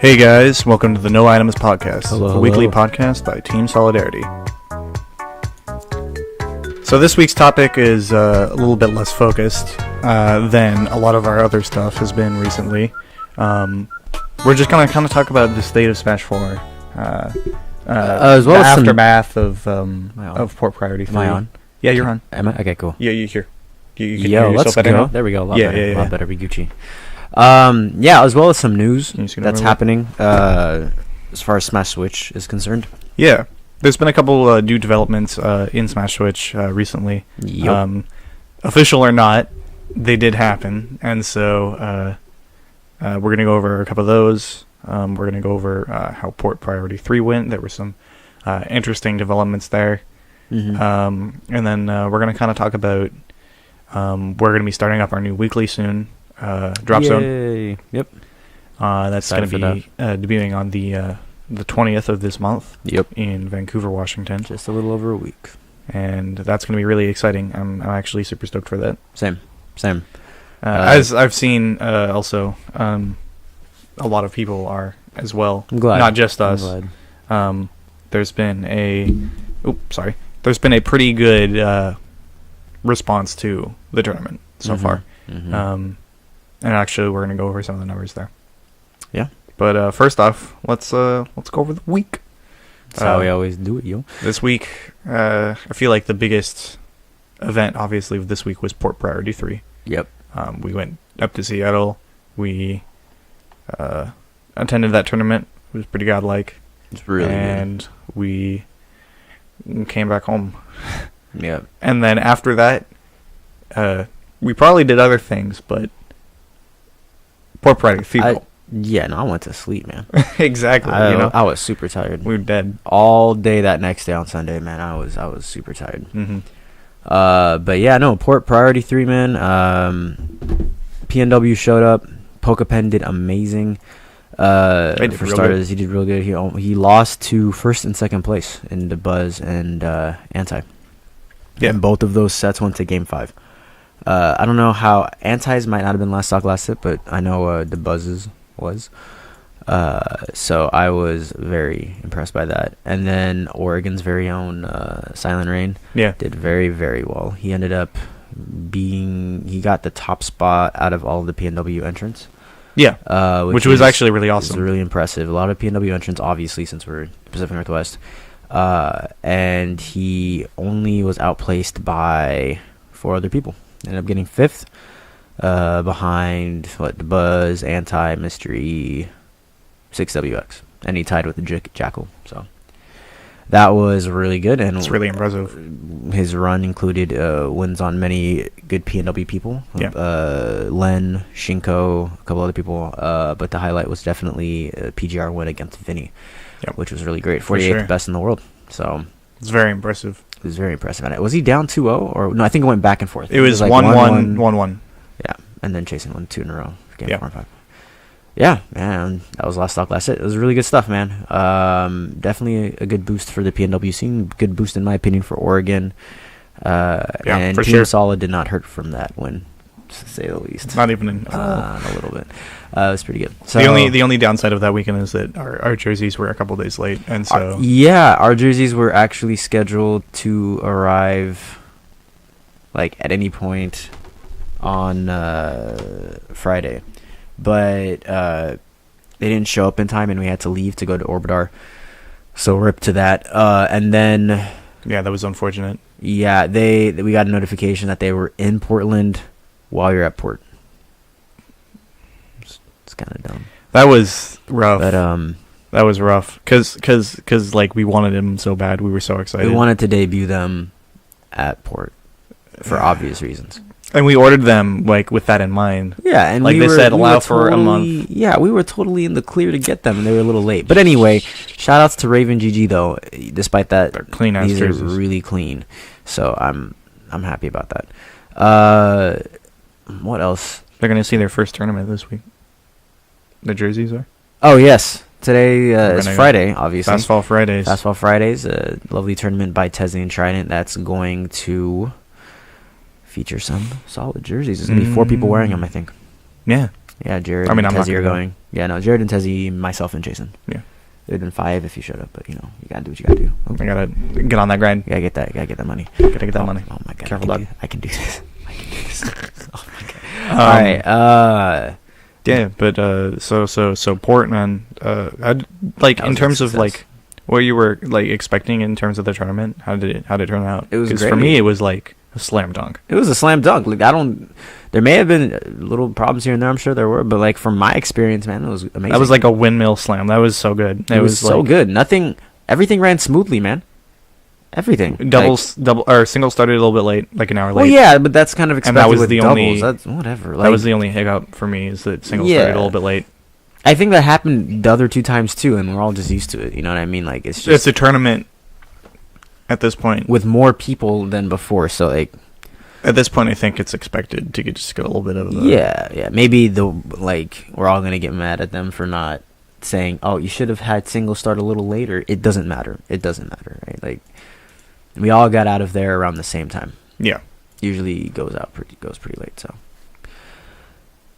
Hey guys, welcome to the No Items Podcast, Hello, a weekly hello. podcast by Team Solidarity. So this week's topic is a little bit less focused than a lot of our other stuff has been recently. We're just going to kind of talk about the state of Smash 4, as well the as some- aftermath of on? Port Priority 3. Am I on? Yeah, you're on. Am I? Okay, cool. Yeah, you're here. You can Yo, hear let's yourself better go. now? There we go. A lot Yeah, better. yeah, A yeah. lot better. Be Gucci. Yeah, as well as some news Can you see that's number happening as far as Smash Switch is concerned. Yeah, there's been a couple new developments in Smash Switch recently. Yup. Official or not, they did happen, and so we're going to go over a couple of those. We're going to go over how Port Priority 3 went. There were some interesting developments there. Mhm. And then we're going to kind of talk about we're going to be starting up our new weekly soon, Drop Zone. Yay. Yep. That's going Excited to be debuting on the 20th of this month Yep. in Vancouver, Washington. Just a little over a week. And that's going to be really exciting. I'm actually super stoked for that. Same. As I've seen, also, a lot of people are as well. I'm glad. Not just I'm us. glad. There's been There's been a pretty good response to the tournament so Mhm. far. Mhm. And actually, we're going to go over some of the numbers there. Yeah. But first off, let's go over the week. That's how we always do it, yo. This week, I feel like the biggest event, obviously, of this week was Port Priority 3. Yep. We went up to Seattle. We attended that tournament. It was pretty godlike. It's really and we came back home. good. Yep. And then after that, we probably did other things, but Port Priority people. Yeah, no, I went to sleep, man. Exactly. I was super tired. We were dead. All day that next day on Sunday, man. I was super tired. Mm-hmm. But yeah, no, Port Priority 3, man. PNW showed up. Pokepen did amazing. They did For real starters, he did real good. He lost to first and second place in the Buzz and Anti. Yeah. And both of those sets went to Game 5. I don't know how Anti's might not have been last set, but I know the Buzz's was. So I was very impressed by that. And then Oregon's very own Silent Rain Yeah. did very, very well. He ended up he got the top spot out of all of the PNW entrants. Yeah. Which was is- actually really is awesome. really impressive. A lot of PNW entrants, obviously, since we're Pacific Northwest. And he only was outplaced by 4 other people. Ended up getting 5th. Behind the Buzz, Anti, Mystery, 6WX, and he tied with the Jackal. So that was really good, and It's really impressive. his run included wins on many good PNW people. Yeah. Len, Shinko, a couple other people. But the highlight was definitely a PGR win against Vinny, Yep. which was really great. For 48th sure. best in the world. So It's very impressive. it was very impressive. And was he down 2-0 or no? I think it went back and forth. It was like 1-1, 1-1. Yeah, and then chasing 1-2 in a row for game Yeah. 4 and 5. Yeah, man, that was last stock, last hit. It was really good stuff, man. Definitely a good boost for the PNW scene. Good boost, in my opinion, for Oregon. And for Team sure. Solid did not hurt from that win, to say the least. Not even in. A little bit. It was pretty good. So the only downside of that weekend is that our jerseys were a couple days late, and so yeah, our jerseys were actually scheduled to arrive like at any point on Friday, but they didn't show up in time, and we had to leave to go to Orbitar. So rip to that. And then yeah, that was unfortunate. yeah, we got a notification that they were in Portland while you're at port. It's kind of dumb. That was rough. But That was rough, cause like we wanted him so bad, we were so excited. we wanted to debut them at port for obvious reasons. And we ordered them like with that in mind. Yeah, and Like we they were, said, we allow were for a month. Yeah, we were totally in the clear to get them, and they were a little late. But anyway, shout outs to Raven GG though. Despite that, They're clean ass these jerseys. are really clean. So I'm happy about that. What else? They're gonna see their first tournament this week. The jerseys are Oh yes, today We're is gonna go Friday, obviously. Fastball Fridays. Fastball Fridays, a lovely tournament by Tesla and Trident that's going to feature some solid jerseys. There's gonna be 4 people wearing them, I think. Yeah. Yeah, Jared I mean, and I'm not Tezzy are gonna go. going. Yeah, no, Jared and Tezzy, myself, and Jason. Yeah. It would have been 5 if you showed up, but you gotta do what you gotta do. I gotta get on that grind. Gotta get that money. Gotta get that money. Oh my god! Careful, dog. I can do this. I can do this. Oh my god! All right. Yeah, but so Portland. Like That in was a terms of success. like what you were like expecting in terms of the tournament. How did it turn out? It was 'Cause great. for me. It was like a slam dunk. It was a slam dunk. Like there may have been little problems here and there. I'm sure there were, but like from my experience, man, it was amazing. That was like a windmill slam. That was so good. it was so like good. Everything ran smoothly, man. Everything. Double or single started a little bit late, like an hour late. Well, yeah, but that's kind of expected that was with the doubles. only- That's whatever. That was the only hiccup for me is that single started a little bit late. I think that happened the other 2 times too, and we're all just used to it. You know what I mean? Like it's just It's a tournament at this point. with more people than before. So like, At this point, I think it's expected to just get a little bit of the... yeah. Maybe we're all gonna get mad at them for not saying, "Oh, you should have had single start a little later." It doesn't matter. Right? Like we all got out of there around the same time. Yeah. Usually goes pretty late. So,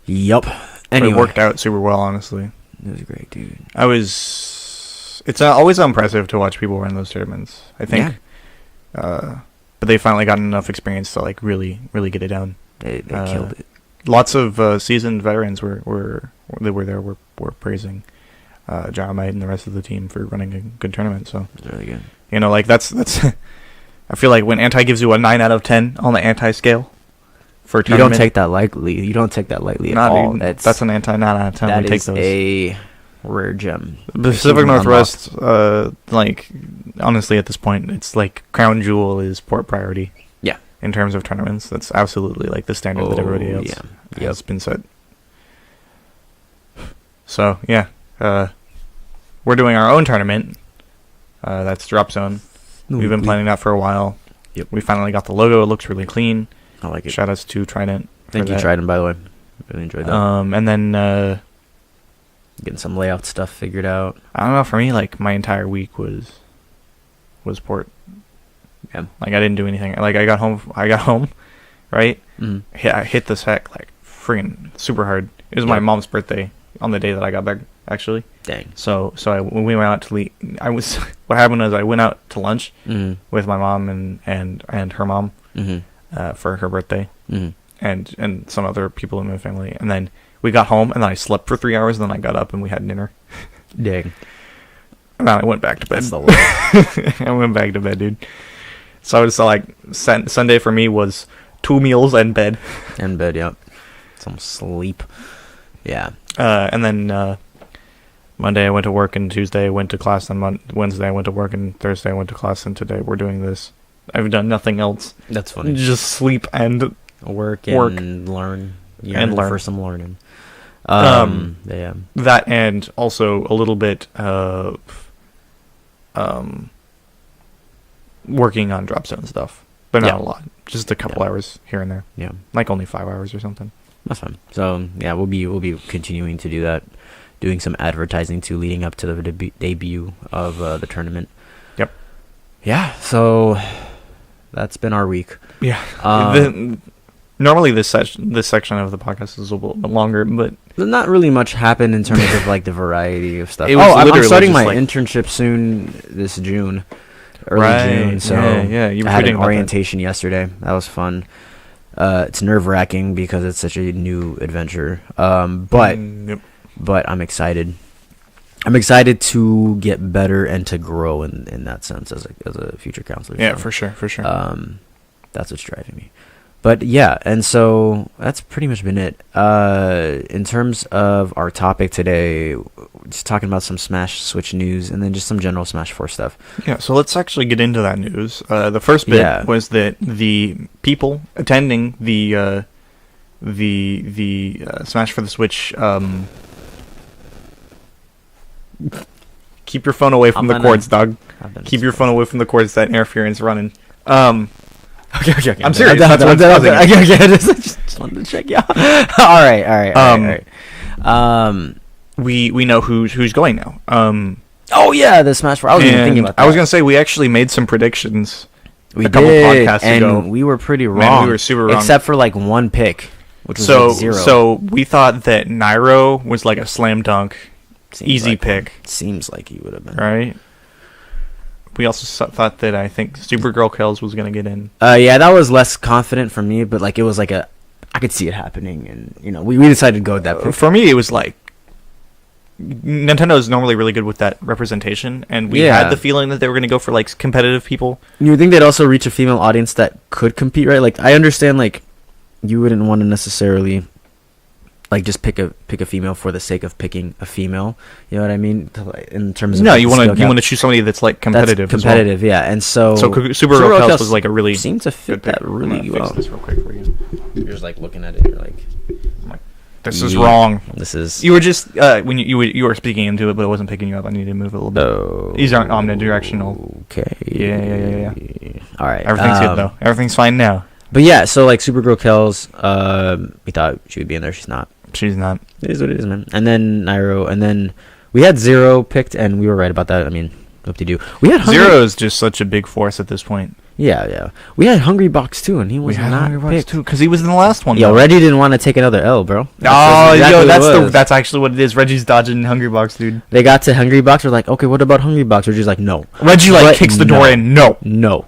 yup. But Anyway, it worked out super well, honestly. It was great, dude. It's always impressive to watch people run those tournaments. I think, but they finally got enough experience to like really get it down. They killed it. Lots of seasoned veterans were praising Dynamite and the rest of the team for running a good tournament. So It was really good. like that's I feel like when Anti gives you a 9 out of 10 on the Anti scale for a You tournament, don't take that lightly. You don't take that lightly at Nah, all. dude, that's an Anti 9 out of 10. that We take is those. a rare gem. Pacific Achievement Northwest, like honestly, at this point, it's like crown jewel is port priority. Yeah. In terms of tournaments, that's absolutely like the standard that everybody else Yeah. has been set. So yeah, we're doing our own tournament. That's Drop Zone. We've been planning that for a while. Yep. We finally got the logo. It looks really clean. I like it. Shout outs to Trident. Thank for you, that. Trident, by the way. Really enjoyed that. And then Getting some layout stuff figured out. I don't know. For me, like my entire week was port. Yeah. Like I didn't do anything. Like I got home, right? Mm. I hit the sack like freaking super hard. It was my Yep. mom's birthday on the day that I got back, actually. Dang. So when we went out to what happened was I went out to lunch Mm-hmm. with my mom and her mom Mm-hmm. for her birthday Mm-hmm. and some other people in my family, and then we got home and then I slept for 3 hours and then I got up and we had dinner. Dang. And then I went back to bed. That's the worst. I went back to bed, dude. So it's like Sunday for me was 2 meals and bed. And bed, yep. Some sleep. Yeah. And then Monday I went to work, and Tuesday I went to class, and Wednesday I went to work, and Thursday I went to class, and today we're doing this. I've done nothing else. That's funny. Just sleep and Work Work. and learn. And learn. For some learning. Yeah. that, and also a little bit of working on Drop Zone stuff, but not Yeah. a lot. Just a couple hours here and there, Yeah. like only 5 hours or something. That's fine. So yeah, we'll be continuing to do that, doing some advertising too, leading up to the debut of the tournament. Yep. Yeah. So that's been our week. Yeah. Um, Normally this section of the podcast is a little bit longer, but Not really much happened in terms of like the variety of stuff. It was I'm literally starting just, my like- internship soon this June, early Right, June. So yeah, you were I had tweeting an about that. orientation yesterday. That was fun. It's nerve-wracking because it's such a new adventure. But Yep. I'm excited. I'm excited to get better and to grow in that sense as a future counselor. Yeah, So, for sure. that's what's driving me. But yeah, and so that's pretty much been it. In terms of our topic today, just talking about some Smash Switch news and then just some general Smash 4 stuff. Yeah, so let's actually get into that news. The first bit Yeah. was that the people attending the Smash for the Switch. Keep your phone away from I'm the gonna- cords, dog. I've done Keep this your phone away from the cords. That interference running. Okay. I'm I'm serious. done, That's I'm what's done, causing I'm it. done. Okay, just wanted to check you out. All right. We know who's going now. Oh yeah, the Smash 4. I was even thinking And about that. I was gonna say we actually made some predictions. we a couple did, podcasts and ago. we were pretty wrong. Man, we were super wrong. except for like one pick. which was So like 0. so we thought that Nairo was like a slam dunk, Seems easy like pick, one. Seems like he would have been. right? We also thought that I think Supergirl Kells was gonna get in. Yeah, that was less confident for me, but like it was like I could see it happening, and we decided to go with that pick. For me, it was like Nintendo is normally really good with that representation, and we Yeah. had the feeling that they were gonna go for like competitive people. You would think they'd also reach a female audience that could compete, right? Like I understand, like you wouldn't want to necessarily like just pick a female for the sake of picking a female. You know what I mean? In terms of No, like, you the want skill to gap. choose somebody that's like That's competitive. competitive, yeah. And so Supergirl Kells was like a really seemed to fit good pick. that I'm really gonna well. fix this real quick for you. You're just like looking at it, you're like, This is Yeah. wrong. this is You were just when you were speaking into it, but it wasn't picking you up. I need to move it a little bit. no. These aren't omnidirectional. Okay. Yeah. All right. Everything's good though. Everything's fine now. But yeah, so like Supergirl Kells, we thought she would be in there. She's not. She's not. It is what it is, man. And then Nairo, and then we had Zero picked, and we were right about that. I mean, hope to do. We had Zero is just such a big force at this point. Yeah. We had Hungry Box too, and he was not picked. too because he was in the last one. Yo, though. Reggie didn't want to take another L, bro. Oh, exactly yo, what it was. that's actually what it is. Reggie's dodging Hungry Box, dude. They got to Hungry Box. We're like, okay, what about Hungry Box? Reggie's like, no, Reggie like But kicks the door in. no, No.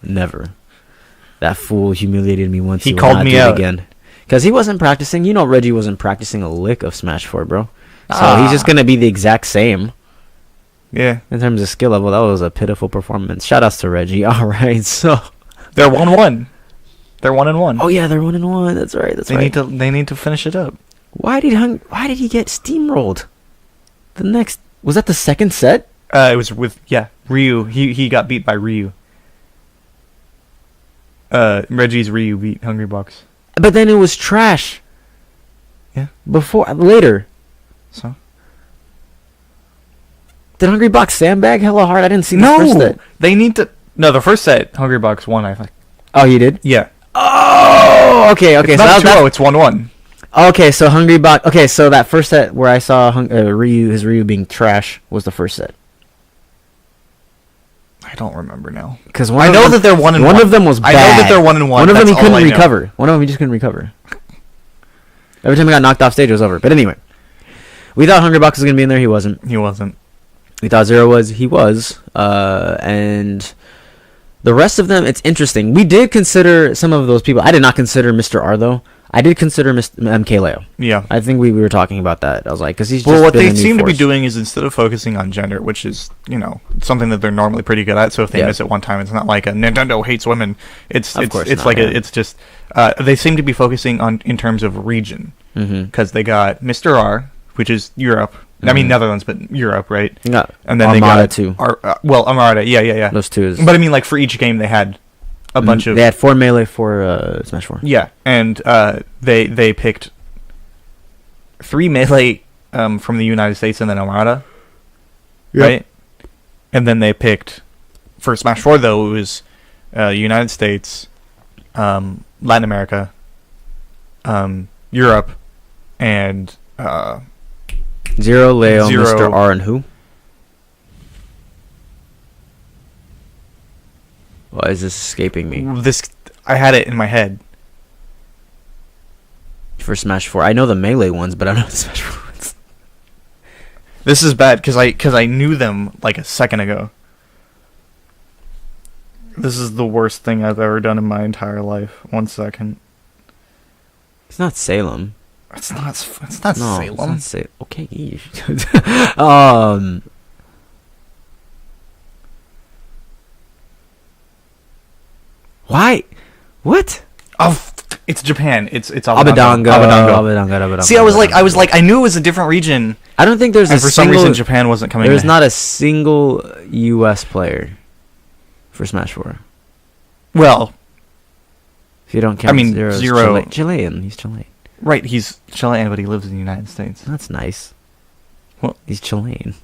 never. That fool humiliated me once. He will called not me do it out. again. Because he wasn't practicing. You know, Reggie wasn't practicing a lick of Smash 4, bro. So he's just going to be the exact same Yeah, in terms of skill level. That was a pitiful performance. Shout outs to Reggie. All right, so. they're 1-1. They're 1-1. Oh, yeah, they're 1-1. That's right. They need to finish it up. Why did he get steamrolled? Was that the second set? It was with Ryu. He got beat by Ryu. Reggie's Ryu beat Hungry Box. But then it was trash. Yeah. Later. So Did Hungry Box sandbag hella hard? I didn't see the first set. they need to. No, the first set Hungry Box won. I think. Oh, you did? Yeah. Oh, okay. It's So not that, 2-0. It's 1-1. okay, so Hungry Box. Okay, so that first set where I saw his Ryu being trash was the first set. I don't remember now. Because I know that they're 1-1. One of them was bad. I know that they're 1-1. One of them he That's all couldn't I know. recover. One of them he just couldn't recover. Every time he got knocked off stage, it was over. But anyway, we thought Hungry Box was gonna be in there. He wasn't. He wasn't. We thought Zero was. He was. And the rest of them, it's interesting. We did consider some of those people. I did not consider Mr. R though. I did consider MKLeo. Yeah. I think we were talking about that. I was like, because he's just Well, what been they a new seem to be force. doing is instead of focusing on gender, which is, something that they're normally pretty good at, so if they Yeah. miss it one time, it's not like a Nintendo hates women. It's Of course it's not, like yeah. it's just they seem to be focusing on in terms of region Mhm. because they got Mr. R, which is Europe. I mean Mhm. Netherlands, but Europe, right? Yeah. And then Armada they got too. Armada. Yeah. Those two is. But I mean, like for each game, they had a bunch of They had 4 melee for Smash 4. yeah, and they picked 3 melee from the United States and then Armada, right? And then they picked for Smash 4 though it was United States, Latin America, Europe, and Zero, Leo, Zero. Mr. R, and who? Why is this escaping me? this. I had it in my head. For Smash 4. I know the melee ones, but I don't know the Smash 4 ones. This is bad because I knew them like a second ago. This is the worst thing I've ever done in my entire life. 1 second. It's not Salem. It's not. It's not No, Salem. it's not Salem. Okay. Why? What? Oh, it's Japan. It's Abadonga. Abadonga. See, I was like, I knew it was a different region, I don't think there's and a for single. some reason Japan wasn't coming. There's in. not a single U.S. player for Smash 4. Well, If you don't count, I mean, Zero's Zero- Chilean. He's Chilean. right? He's Chilean, but he lives in the United States. That's nice. Well- He's Chilean.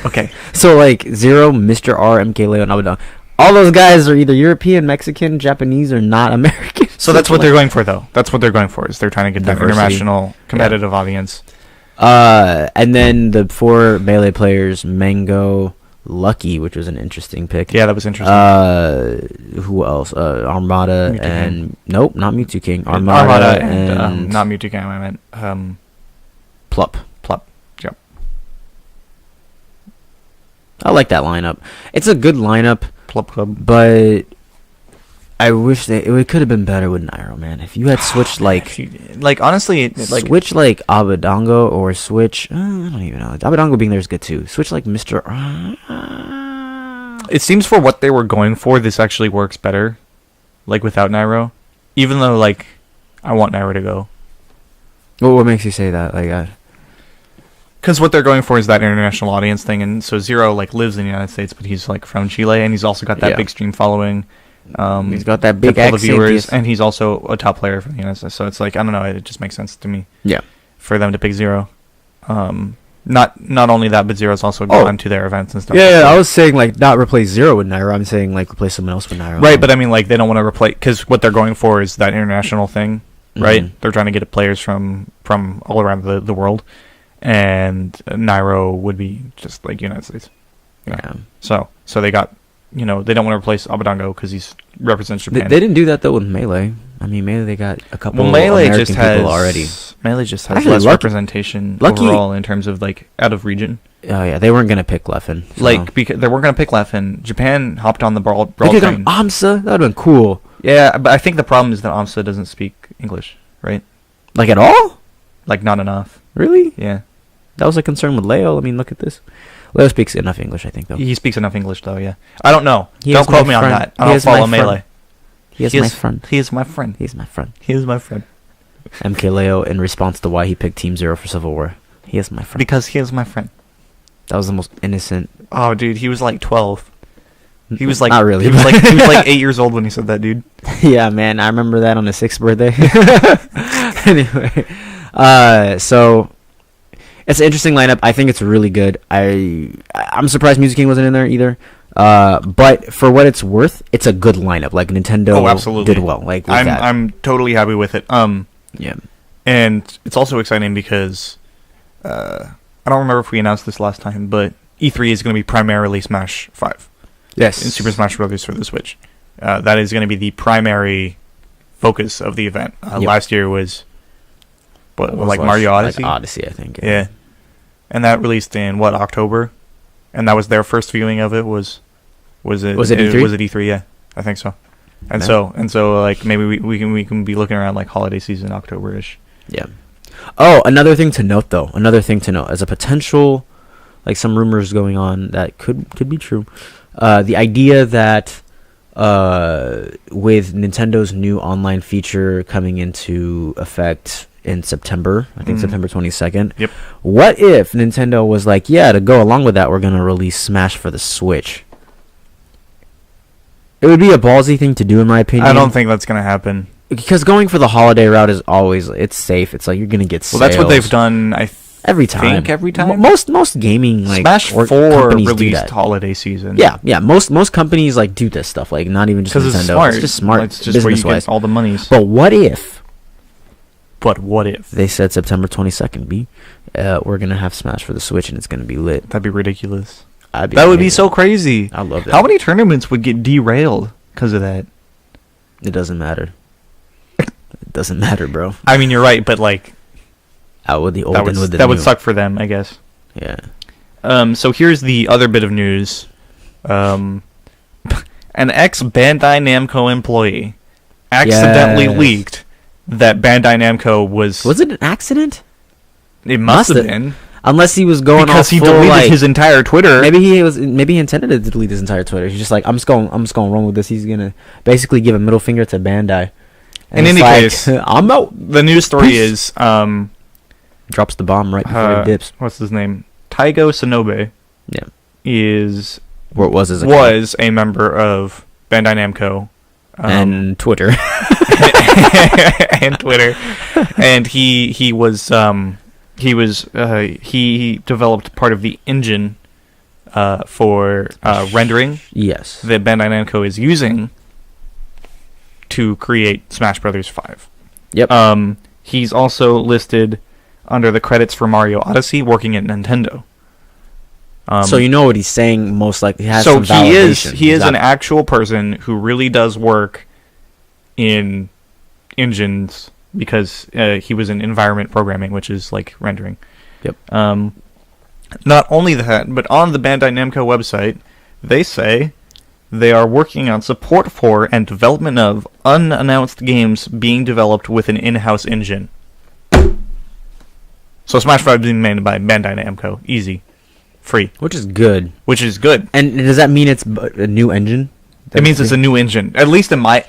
Okay, So like Zero, Mr. R, MK Leo, and Abadonga. All those guys are either European, Mexican, Japanese, or not American. so that's what they're going for, though. That's what they're going for. Is they're trying to get that Diversity. international competitive audience. And then the 4 melee players: Mango, Lucky, which was an interesting pick. Yeah, that was interesting. Who else? Armada Mewtwo and nope, not Mewtwo King. Armada and not Mewtwo King. I meant Plup. Plup. Yep. I like that lineup. It's a good lineup, Plup Club. but I wish it could have been better with Nairo, man. If you had switched honestly, switch like Abadango or switch I don't even know. Abadango being there is good too. Switch like Mr. It seems for what they were going for, this actually works better, like without Nairo. Even though like I want Nairo to go. Well, what makes you say that? Like, because what they're going for is that international audience thing, and so Zero like lives in the United States, but he's like from Chile, and he's also got that big stream following. He's got that big all the accent, viewers, yes. and he's also a top player for the United States. So it's like I don't know, it just makes sense to me. Yeah. For them to pick Zero, not only that, but Zero's also gone to their events and stuff. Yeah, I was saying like not replace Zero with Nairo. I'm saying like replace someone else with Nairo. Right, but I mean like they don't want to replace because what they're going for is that international thing, right? Mhm. They're trying to get players from all around the world, and Nairo would be just like United States. Yeah. So they got, they don't want to replace Abadango because he represents Japan. They didn't do that though with Melee. I mean, Melee they got a couple. Melee American just people has already. Melee just has Actually, less Lucky representation overall in terms of like out of region. Oh yeah, they weren't gonna pick Leffen. So. Like because they weren't gonna pick Leffen. Japan hopped on the brawl they could have train. done AMSA. That would have been cool. Yeah, but I think the problem is that AMSA doesn't speak English, right? Like at all? Like not enough. Really? Yeah. That was a concern with Leo. I mean, look at this. Leo speaks enough English, I think, though. He speaks enough English, though. Yeah. I don't know. He Don't is quote my me on friend. that. I He don't is my follow friend. Melee. He is my friend. He is my friend. He's my friend. He is my friend. MK Leo in response to why he picked Team Zero for Civil War. He is my friend. Because he is my friend. That was the most innocent. Oh, dude, he was like 12. He was like not really. He was like 8 years old when he said that, dude. Yeah, man, I remember that on his 6th birthday. Anyway, so it's an interesting lineup. I think it's really good. I'm surprised Music King wasn't in there either. But for what it's worth, it's a good lineup. Like Nintendo absolutely. did well. Like with that. I'm totally happy with it. Yeah. And it's also exciting because I don't remember if we announced this last time, but E3 is going to be primarily Smash 5. Yes. In Super Smash Bros. For the Switch. That is going to be the primary focus of the event. Yep. Last year was Like Mario Odyssey? Like Odyssey, I think. Yeah. And that released in October? And that was their first viewing of it was it E3? Was it E3? Yeah. I think so. And Yeah. so like maybe we can be looking around like holiday season October-ish. Yeah. Oh, another thing to note though. As a potential, like some rumors going on that could be true. The idea that with Nintendo's new online feature coming into effect in September, I think September 22nd. Yep. What if Nintendo was like, yeah, to go along with that, we're going to release Smash for the Switch? It would be a ballsy thing to do, in my opinion. I don't think that's going to happen. Because going for the holiday route is always, it's safe. It's like you're going to get sales. Well, that's what they've done, every time. every time. Most gaming like Smash 4 companies do released that. holiday season. Yeah. Most companies like do this stuff. Like not even just Because Nintendo. it's smart. It's just smart. It's just where you business-wise. get all the monies. But what if But what if? they said September 22nd? We're gonna have Smash for the Switch and it's gonna be lit. That'd be ridiculous. That Would be so crazy. I love that. How many tournaments would get derailed because of that? It doesn't matter. It doesn't matter, bro. I mean, you're right, but like Out with the old that and with the would new. suck for them, I guess. Yeah. So here's the other bit of news. An ex-Bandai Namco employee accidentally Yes. leaked that Bandai Namco was... Was it an accident? It must have have. been. Unless he was going Because off he full, deleted like, his entire Twitter. Maybe he intended to delete his entire Twitter. He's just like, I'm just going wrong with this. He's gonna basically give a middle finger to Bandai. In it's any like, case, I'm out. the news story Peace. is... Drops the bomb right before he dips. what's his name? Taigo Sonobe Yeah. was Was his a member of Bandai Namco. and Twitter. And Twitter, and he developed part of the engine for rendering Yes. that Bandai Namco is using to create Smash Brothers 5. Yep. He's also listed under the credits for Mario Odyssey, working at Nintendo. So you know what he's saying. Most likely, has so some validation. he is an actual person who really does work in engines because he was in environment programming, which is like rendering. Yep. Not only that, but on the Bandai Namco website, they say they are working on support for and development of unannounced games being developed with an in-house engine. So Smash 5 is being made by Bandai Namco. Easy. Free. Which is good. Which is good. And does that mean it's a new engine? It means it's a new engine. At least in my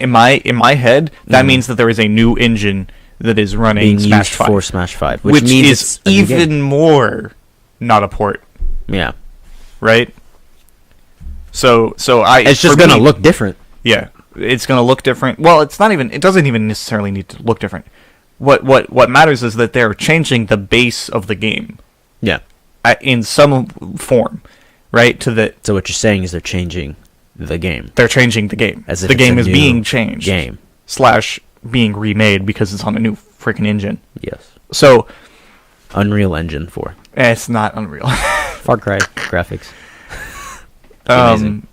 head, that means that there is a new engine that is running being Smash used 5. for Smash 5. Which means is it's a new game. even more not a port. Yeah. Right? So It's just going to look different. Yeah. It's going to look different. Well, it doesn't even necessarily need to look different. What matters is that they're changing the base of the game. Yeah. In some form, right? So what you're saying is they're changing the game. They're changing the game. As if the it's game a is new being changed. Game. / being remade because it's on a new freaking engine. Yes. So Unreal Engine 4. it's not Unreal. Far Cry graphics. Amazing.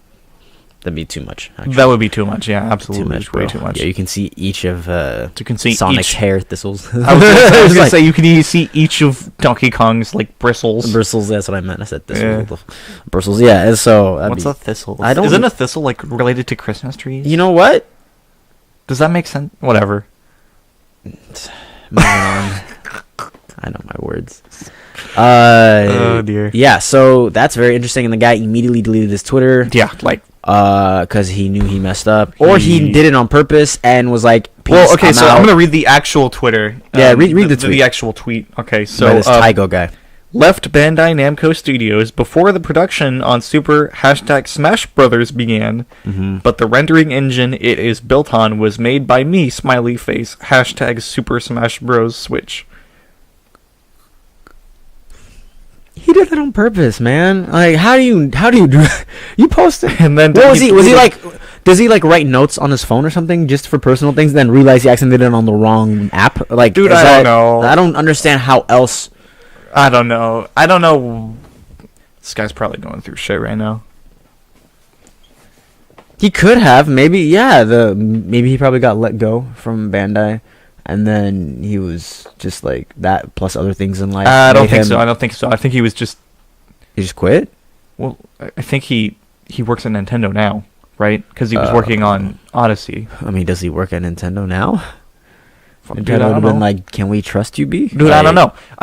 That'd be too much. Actually. That would be too much. Yeah, absolutely. Too much, way bro. too much. Yeah, you can see each of you can see Sonic's each hair thistles. I was gonna say you can see each of Donkey Kong's like bristles. Bristles. That's what I meant. I said thistles. Yeah. Bristles. Yeah. And so What's a thistle? I don't. Isn't a thistle like related to Christmas trees? You know what? Does that make sense? Whatever. Moving on. I know my words. Oh dear. Yeah. So that's very interesting. And the guy immediately deleted his Twitter. Yeah, like. Because he knew he messed up, or he did it on purpose and was like, Peace, well, okay, I'm I'm gonna read the actual Twitter. Yeah, read the tweet. The actual tweet. Okay, so by this Tygo guy left Bandai Namco Studios before the production on Super #Smash Brothers began, but the rendering engine it is built on was made by me. Smiley face. #Super Smash Bros. Switch. He did that on purpose, man. Like, how do you do? You post it, and then what was he? Was he like? Does he like write notes on his phone or something just for personal things? Then realize he accidentally did it on the wrong app? Like, dude, I don't know. I don't understand how else. I don't know. This guy's probably going through shit right now. He could have maybe, yeah. Maybe he probably got let go from Bandai. And then he was just like that, plus other things in life. I don't think so. I think he was just... He just quit? Well, I think he works at Nintendo now, right? Because he was working on Odyssey. I mean, does he work at Nintendo now? Dude, Nintendo would have been like, can we trust you, B? Dude, like, I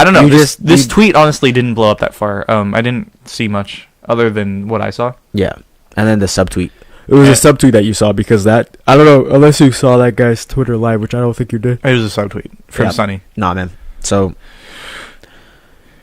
don't know. This you tweet honestly didn't blow up that far. I didn't see much other than what I saw. Yeah. And then the subtweet. It was a subtweet that you saw because that, I don't know, unless you saw that guy's Twitter live, which I don't think you did. It was a subtweet from Sunny. Nah, man. So,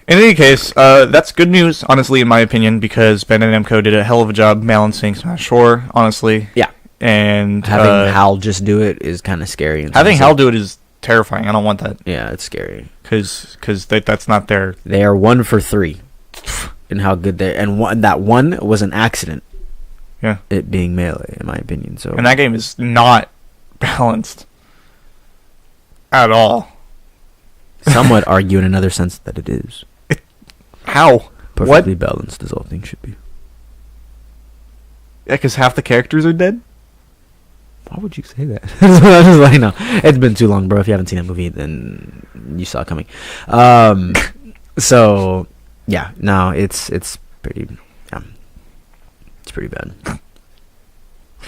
in any case, that's good news, honestly, in my opinion, because Bandai Namco did a hell of a job balancing Smash 4, honestly. yeah. And having Hal just do it is kind of scary. Having Hal do it is terrifying. I don't want that. Yeah, it's scary. Because that's not their... They are 1 for 3 in how good they... And that one was an accident. Yeah. It being Melee, in my opinion. So, and that game is not balanced at all. Some would argue in another sense that it is. How? Perfectly balanced as all things should be. Yeah, because half the characters are dead? Why would you say that? I was like, no. It's been too long, bro. If you haven't seen that movie, then you saw it coming. So, yeah. No, it's pretty... It's pretty bad.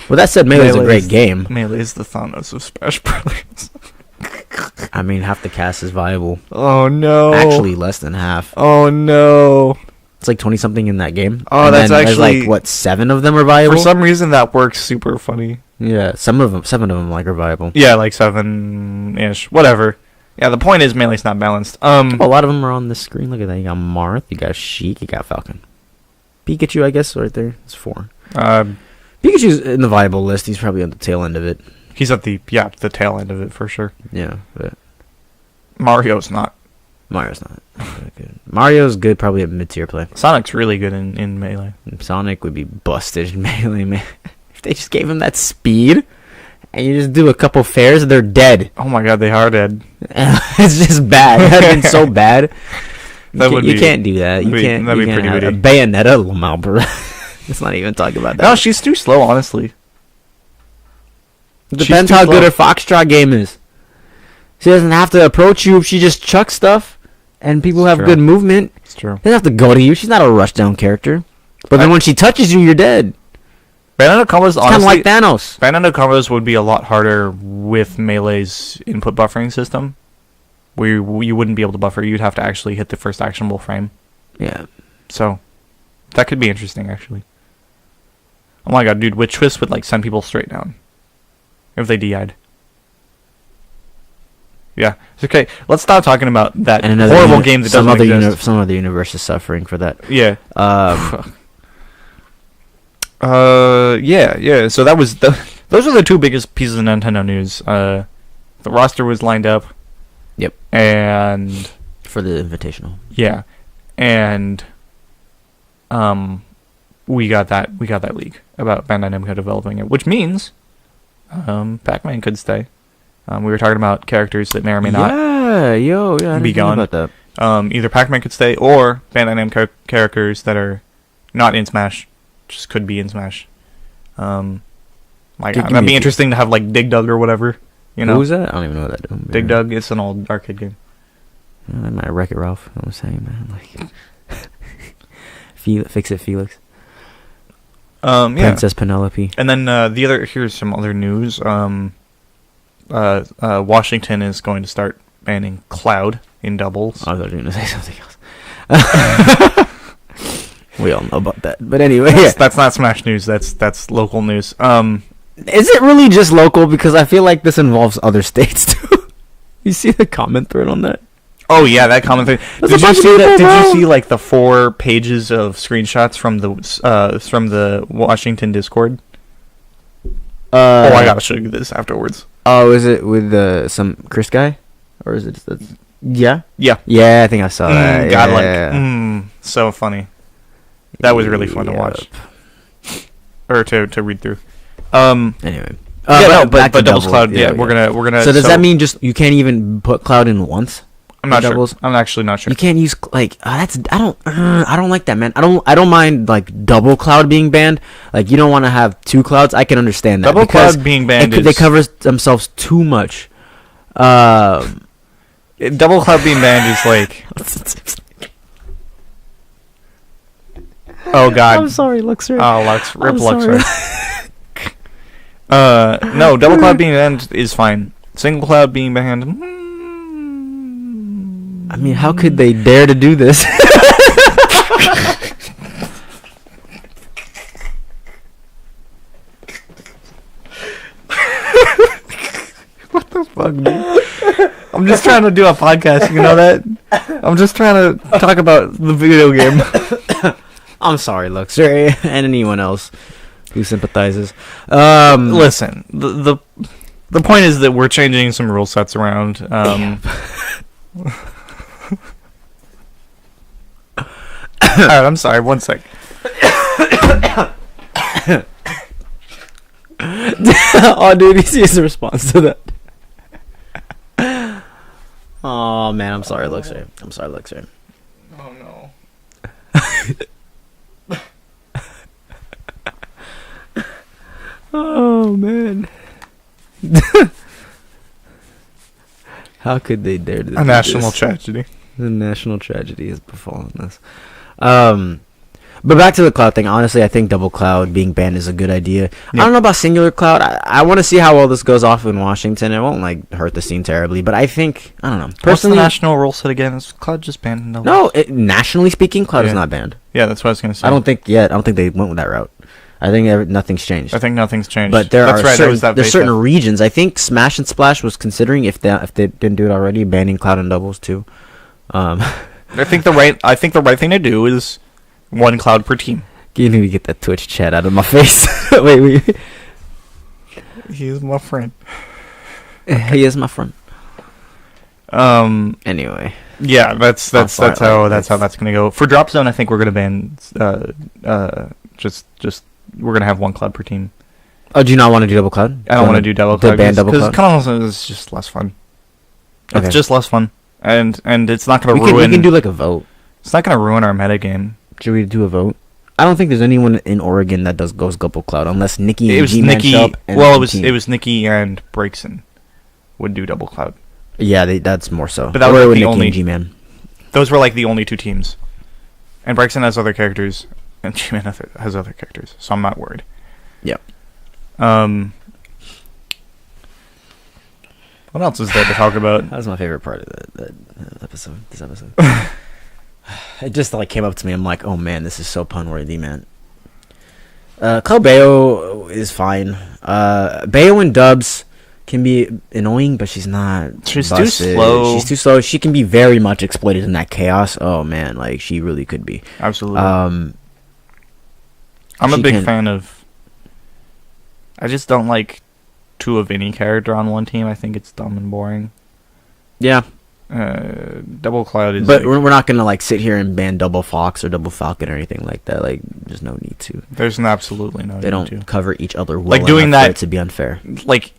Well, that said, Melee is a great game. Melee is the Thanos of Smash Brothers. I mean, half the cast is viable. Oh, no. Actually, less than half. Oh, no. It's like 20-something in that game. Oh, and that's then actually... there's like, what, 7 of them are viable? For some reason, that works super funny. Yeah, 7 of them like are viable. Yeah, like 7-ish. Whatever. Yeah, the point is Melee's not balanced. A lot of them are on the screen. Look at that. You got Marth, you got Sheik, you got Falcon. Pikachu, I guess, right there. It's 4. Pikachu's in the viable list. He's probably on the tail end of it. He's at the tail end of it for sure. Yeah, but Mario's not. Mario's not good. Mario's good, probably at mid-tier play. Sonic's really good in Melee. Sonic would be busted in Melee, man. If they just gave him that speed, and you just do a couple fairs, they're dead. Oh my god, they are dead. It's just bad. It has been so bad. That would You be. can't do that. You that'd be- can't. that'd You be can't pretty have witty. Bayonetta Lamau, bro. Let's not even talk about that. No, she's too slow, honestly. It depends how good her Foxtrot game is. She doesn't have to approach you if she just chucks stuff, and people It's have true. good movement. It's true. She doesn't have to go to you. She's not a rushdown character. But then when she touches you, you're dead. Bayonetta combos, It's kind of honestly, like Thanos. Bayonetta combos would be a lot harder with Melee's input buffering system. Where you wouldn't be able to buffer. You'd have to actually hit the first actionable frame. Yeah. So, that could be interesting, actually. Oh my god, dude, Witch Twist would, like, send people straight down. If they DI'd. Yeah. Okay, let's stop talking about that And another horrible game that some doesn't other exist. some other universe is suffering for that. Yeah. Um, Yeah. So that was those are the two biggest pieces of Nintendo news. The roster was lined up. Yep. And for the Invitational. yeah, and we got that leak about Bandai Namco developing it, which means Pac-Man could stay. We were talking about characters that may or may not. Yeah, I didn't be think gone. about that. Either Pac-Man could stay or Bandai Namco characters that are not in Smash just could be in Smash. Like Give me that'd a be few. interesting to have like Dig Dug or whatever. You know, Who's that? I don't even know what that is. Dig Dug. It's an old arcade game. I might wreck it, Ralph. I was saying, man. Like, fix it, Felix. Yeah. Princess Penelope. And then here's some other news. Washington is going to start banning Cloud in doubles. I was going to say something else. We all know about that. But anyway, yeah. That's not Smash news. That's local news. Is it really just local? Because I feel like this involves other states too. You see the comment thread on that? Oh yeah, that common thing. There's Did a you bunch of see that? people, Did you bro. see like the 4 pages of screenshots from the Washington Discord? Oh, I gotta show you this afterwards. Oh, is it with some Chris guy, or is it? Yeah. Yeah. Yeah, I think I saw that. God, yeah. so funny. That was really fun to watch or to read through. Anyway. But back to Doubles Cloud. Yeah, yeah. we're gonna. So does that mean just you can't even put Cloud in once? I'm not doubles? sure. I'm actually not sure. You can't use that's I don't like that, man. I don't mind like double Cloud being banned. Like you don't want to have 2 Clouds. I can understand that. Double because Cloud being banned they is cover themselves too much. Double Cloud being banned is like. Oh God. I'm sorry, Luxor. Oh, Lux. Rip I'm Luxor. No, double cloud being banned is fine. Single cloud being banned. I mean, how could they dare to do this? Fuck me. I'm just trying to do a podcast. You know that? I'm just trying to talk about the video game. I'm sorry, Luxor, and anyone else who sympathizes. Listen, the point is that we're changing some rule sets around. Alright, I'm sorry. One sec. Oh, dude, he sees the response to that. Oh man, I'm sorry, Luxor. I'm sorry, Luxor. Oh no. Oh man. How could they dare to do A national this? tragedy. The national tragedy has befallen us. But back to the cloud thing. Honestly, I think double cloud being banned is a good idea. Yeah. I don't know about singular cloud. I want to see how well this goes off in Washington. It won't like hurt the scene terribly, but I think I don't know. What's the Personally, national rule set again? Is cloud just banned? no. Nationally speaking, cloud is Yeah. not banned. Yeah, that's what I was gonna say. I don't think they went with that route. I think nothing's changed. I think nothing's changed. But there that's are right, there certain, was that there's beta. certain regions. I think Smash and Splash was considering if they didn't do it already, banning cloud and doubles too. I think the right thing to do is 1 cloud per team. You need to get that Twitch chat out of my face. wait. He's my friend. He is my friend. Anyway, Yeah, that's sorry, how that's gonna go. For Drop Zone, I think we're gonna ban just we're gonna have 1 cloud per team. oh, do you not want to do double cloud? I don't want to do double cloud ban double because cloud. is just less fun. Okay. It's just less fun, and it's not gonna We ruin. can do like a vote. It's not going to ruin our metagame. Should we do a vote? I don't think there's anyone in Oregon that goes Double Cloud unless Nikki It and was G-Man Nikki. show up and Well, the team. it was Nikki and Breakson would do Double Cloud. Yeah, that's more so. But that Or was with the Nikki only- and G-Man. Those were like the only 2 teams. And Breakson has other characters, and G-Man has other characters, so I'm not worried. Yeah. What else is there to talk about? That was my favorite part of that episode. This episode. It just like came up to me. I'm like, oh man, this is so pun worthy, man. Cloud Bayo is fine. Bayo and Dubs can be annoying, but she's not. She's too busted. slow. She's too slow. She can be very much exploited in that chaos. Oh man, like she really could be. Absolutely. Um, I'm a she big can- fan of. I just don't like 2 of any character on one team. I think it's dumb and boring. yeah, Double Cloud is. but like, we're not gonna like sit here and ban Double Fox or Double Falcon or anything like that. Like, there's no need to. there's absolutely no. They need don't to. cover each other well Like, doing enough for that- it to be unfair. Like,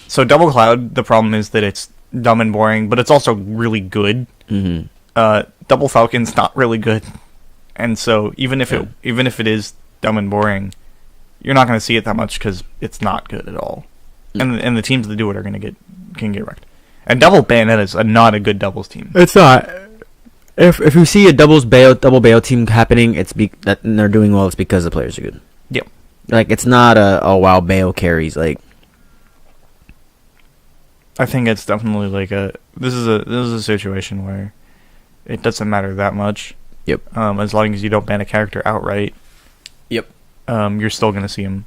so Double Cloud. The problem is that it's dumb and boring, but it's also really good. Mm-hmm. Double Falcon's not really good, and so even if it is dumb and boring, you're not going to see it that much because it's not good at all. And the teams that do it can get wrecked. And Double Bayonet is not a good doubles team. It's not. If you see a double Bayo team happening, that and they're doing well. It's because the players are good. Yep. Like, it's not a wow Bayo carries. Like, I think it's definitely like this is a situation where it doesn't matter that much. Yep. As long as you don't ban a character outright. Yep. You're still going to see him.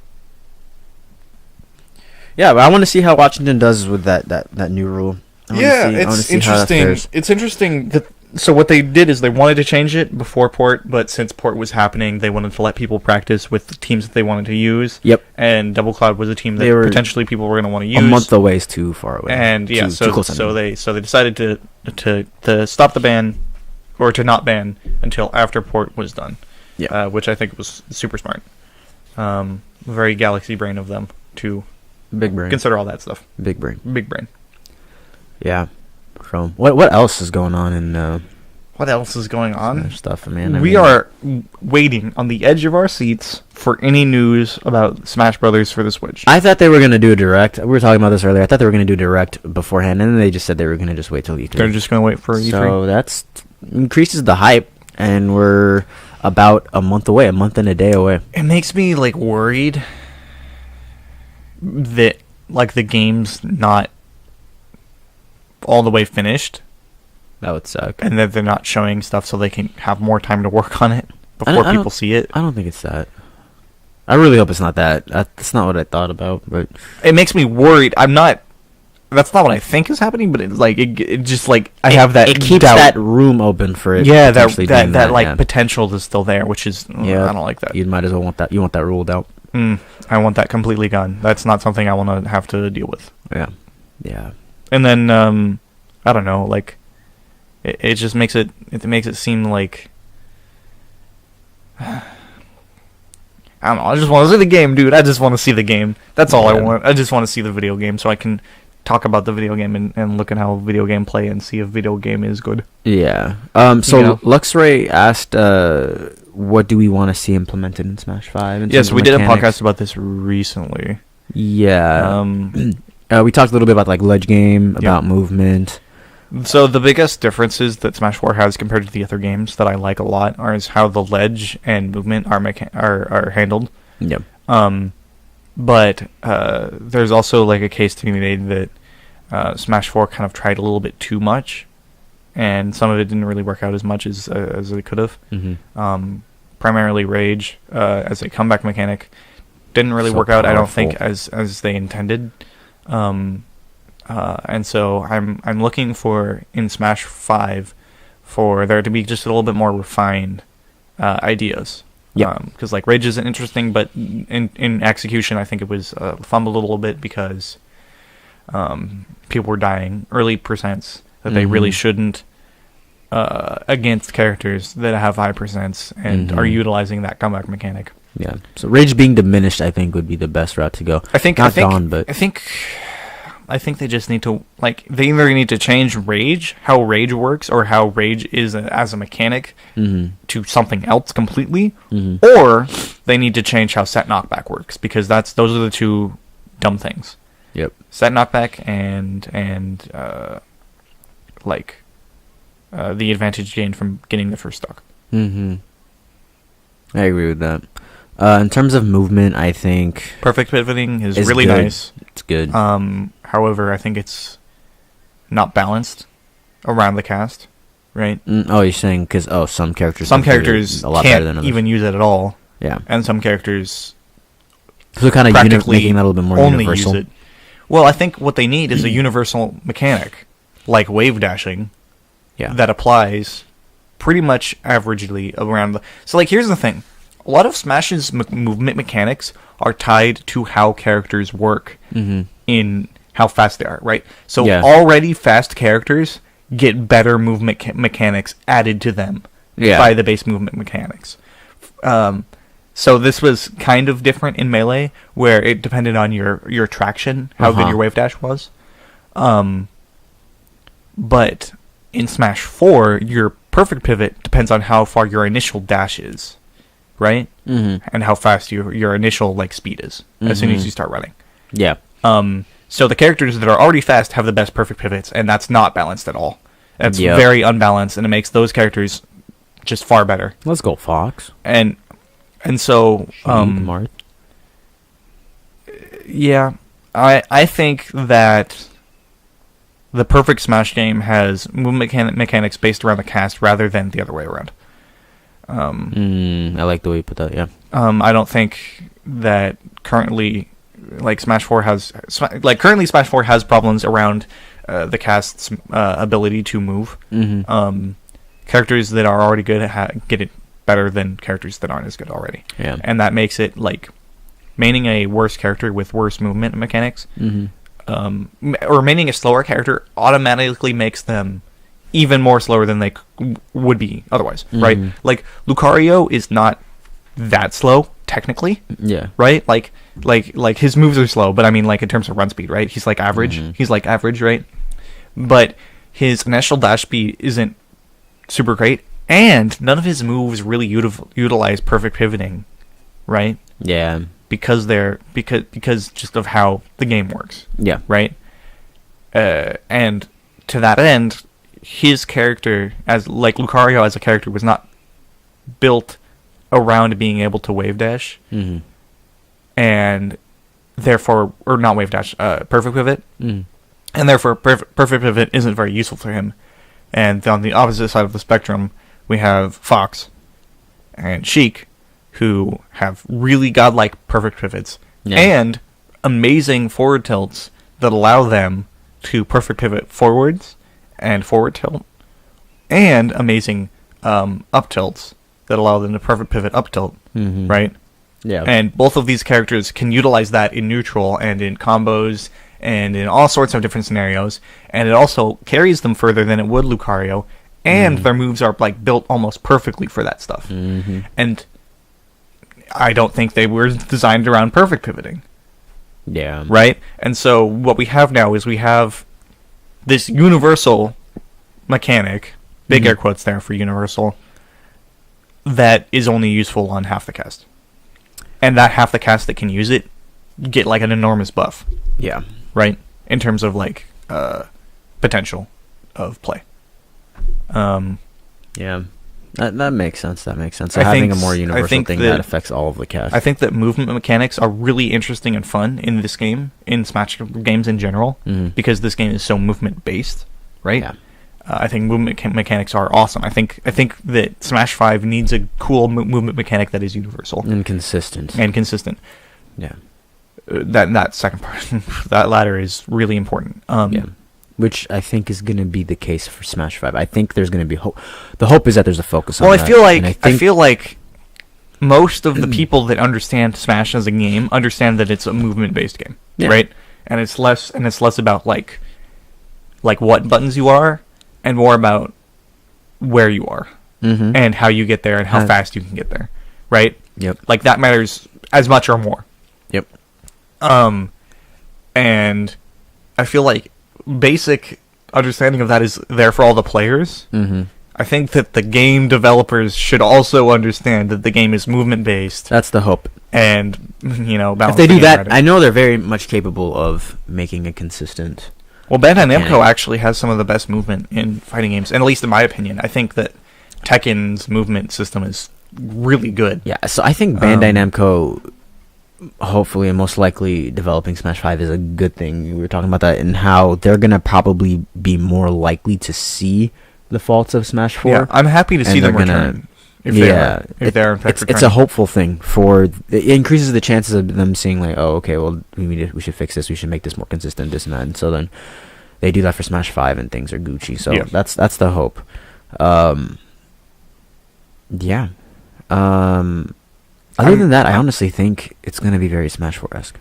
yeah, but I want to see how Washington does with that new rule. I wanna see how that fares. It's interesting that. So what they did is they wanted to change it before Port, but since Port was happening, they wanted to let people practice with the teams that they wanted to use. Yep. And Double Cloud was a team that They were potentially people were going to want to use. A month away is too far away. And yeah, Too close, I so mean. they decided to stop the ban, or to not ban until after Port was done. Yeah. Which I think was super smart. Very galaxy brain of them to Big brain. consider all that stuff. Big brain. Big brain. Yeah. So what else is going on in What else is going on? stuff, man? We are waiting on the edge of our seats for any news about Smash Brothers for the Switch. I thought they were gonna do a direct. We were talking about this earlier. I thought they were gonna do direct beforehand, and then they just said they were gonna just wait till E3. They're just going to wait for E3. So that's increases the hype, and we're about a month and a day away. It makes me like worried that like the game's not all the way finished, That would suck. and that they're not showing stuff so they can have more time to work on it before I don't- people see it. I don't think it's that. I really hope it's not that. That's not what I thought about, but It makes me worried. I'm not. That's not what I think is happening, but it just like I have that. It keeps doubt. that room open for it. Yeah, potentially that doing like yeah. potential is still there, which is Yeah. I don't like that. You might as well want that. You want that ruled out. I want that completely gone. That's not something I want to have to deal with. Yeah. Yeah. And then I don't know, like it just makes it seem like I don't know. I just want to see the game, dude. I just want to see the game. That's all I Yeah. want. I just want to see the video game so I can talk about the video game and look at how video game play and see if video game is good. Yeah. So You know? Luxray asked, what do we want to see implemented in Smash 5? in Yes, terms of we did a mechanics? podcast about this recently. Yeah. We talked a little bit about like ledge game, about movement. So the biggest differences that Smash 4 has compared to the other games that I like a lot is how the ledge and movement are handled. Yep. But there's also like a case to be made that Smash 4 kind of tried a little bit too much, and some of it didn't really work out as much as it could have. Mm-hmm. Primarily Rage as a comeback mechanic didn't really So work out. I don't think powerful. as they intended. And so I'm looking for in Smash 5 for there to be just a little bit more refined ideas. Yeah. Because like Rage isn't interesting, but in execution, I think it was fumbled a little bit because people were dying early percents that they really shouldn't against characters that have high percents and are utilizing that comeback mechanic. Yeah. So Rage being diminished, I think, would be the best route to go. I think Not Dawn, but I think I think they just need to, like, they either need to change rage, how rage works, or how rage is as a mechanic to something else completely, or they need to change how set knockback works, because those are the two dumb things. Yep. Set knockback and the advantage gained from getting the first stock. I agree with that. In terms of movement, I think Perfect pivoting is it's really good. nice. It's good. However, I think it's not balanced around the cast, right? You're saying because some characters Some can pivot characters a lot better than can't others. even use it at all, Yeah. and some characters So kind of practically making that a little bit more only universal. use it. Well, I think what they need is a universal mechanic, like wave dashing, Yeah. that applies pretty much averagely around the... So, like, here's the thing. A lot of Smash's movement mechanics are tied to how characters work in how fast they are, right? So Yeah. already fast characters get better movement mechanics added to them by the base movement mechanics. So this was kind of different in Melee, where it depended on your traction, how good your wave dash was. But in Smash 4, your perfect pivot depends on how far your initial dash is, right? And how fast your initial speed is as soon as you start running. Yeah. So the characters that are already fast have the best perfect pivots, and that's not balanced at all. It's Yep. very unbalanced, and it makes those characters just far better. Let's go, Fox. And so Marth. yeah, I think that the perfect Smash game has movement mechanics based around the cast rather than the other way around. I like the way you put that. Yeah. I don't think that currently, Smash 4 has Smash 4 has problems around the cast's ability to move. Characters that are already good get it better than characters that aren't as good already. Yeah. And that makes it maining a worse character with worse movement mechanics, or maining a slower character automatically makes them even more slower than they would be otherwise, right? Like, Lucario is not that slow, technically, Yeah. right? Like his moves are slow, but I mean, in terms of run speed, right? He's average. He's average, right? But his initial dash speed isn't super great, and none of his moves really utilize perfect pivoting, right? Yeah. Because just of how the game works, Yeah. right? And to that end, his character Lucario as a character was not built around being able to wave dash, and therefore, or not wave dash, perfect pivot, and therefore perfect pivot isn't very useful for him. And on the opposite side of the spectrum, we have Fox and Sheik, who have really godlike perfect pivots and amazing forward tilts that allow them to perfect pivot forwards and forward tilt, and amazing up tilts that allow them to perfect pivot up tilt, right? Yeah. And both of these characters can utilize that in neutral and in combos and in all sorts of different scenarios, and it also carries them further than it would Lucario, and their moves are built almost perfectly for that stuff. And I don't think they were designed around perfect pivoting. Yeah. Right? And so what we have now is we have this universal mechanic, big air quotes there for universal, that is only useful on half the cast. And that half the cast that can use it get an enormous buff, Yeah. right? In terms of potential of play. Yeah. That makes sense. That makes sense. So I having think a more I universal think thing that- that affects all of the cast. I think that movement mechanics are really interesting and fun in this game, in Smash games in general, because this game is so movement based, right? Yeah. I think movement mechanics are awesome. I think that Smash 5 needs a cool movement mechanic that is universal And consistent. and consistent. Yeah. That second part, that latter is really important. Yeah. Which I think is going to be the case for Smash 5. I think there's going to be hope. The hope is that there's a focus on Well, that. I feel like And I feel like most of the people that understand Smash as a game understand that it's a movement-based game, Yeah. right? And it's less about like what buttons you are, and more about where you are and how you get there and how fast you can get there, right? Yep. That matters as much or more. Yep. And I feel like basic understanding of that is there for all the players. Mm-hmm. I think that the game developers should also understand that the game is movement based, That's the hope. and If balance they the do game that, right. I know they're very much capable of making a consistent. Well, Bandai Namco mechanic. actually has some of the best movement in fighting games, and at least in my opinion, I think that Tekken's movement system is really good. Yeah, so I think Bandai Um, Namco, hopefully and most likely, developing Smash 5 is a good thing. We were talking about that and how they're gonna probably be more likely to see the faults of Smash 4. Yeah, I'm happy to see And them they're gonna- return. If they are, if they're in fact it's a returning. hopeful thing for it increases the chances of them seeing like, oh, okay, well we should fix this, we should make this more consistent, this and that, and so then they do that for Smash 5 and things are Gucci. So Yeah. that's the hope. Yeah. Other than that, I honestly think it's gonna be very Smash 4-esque.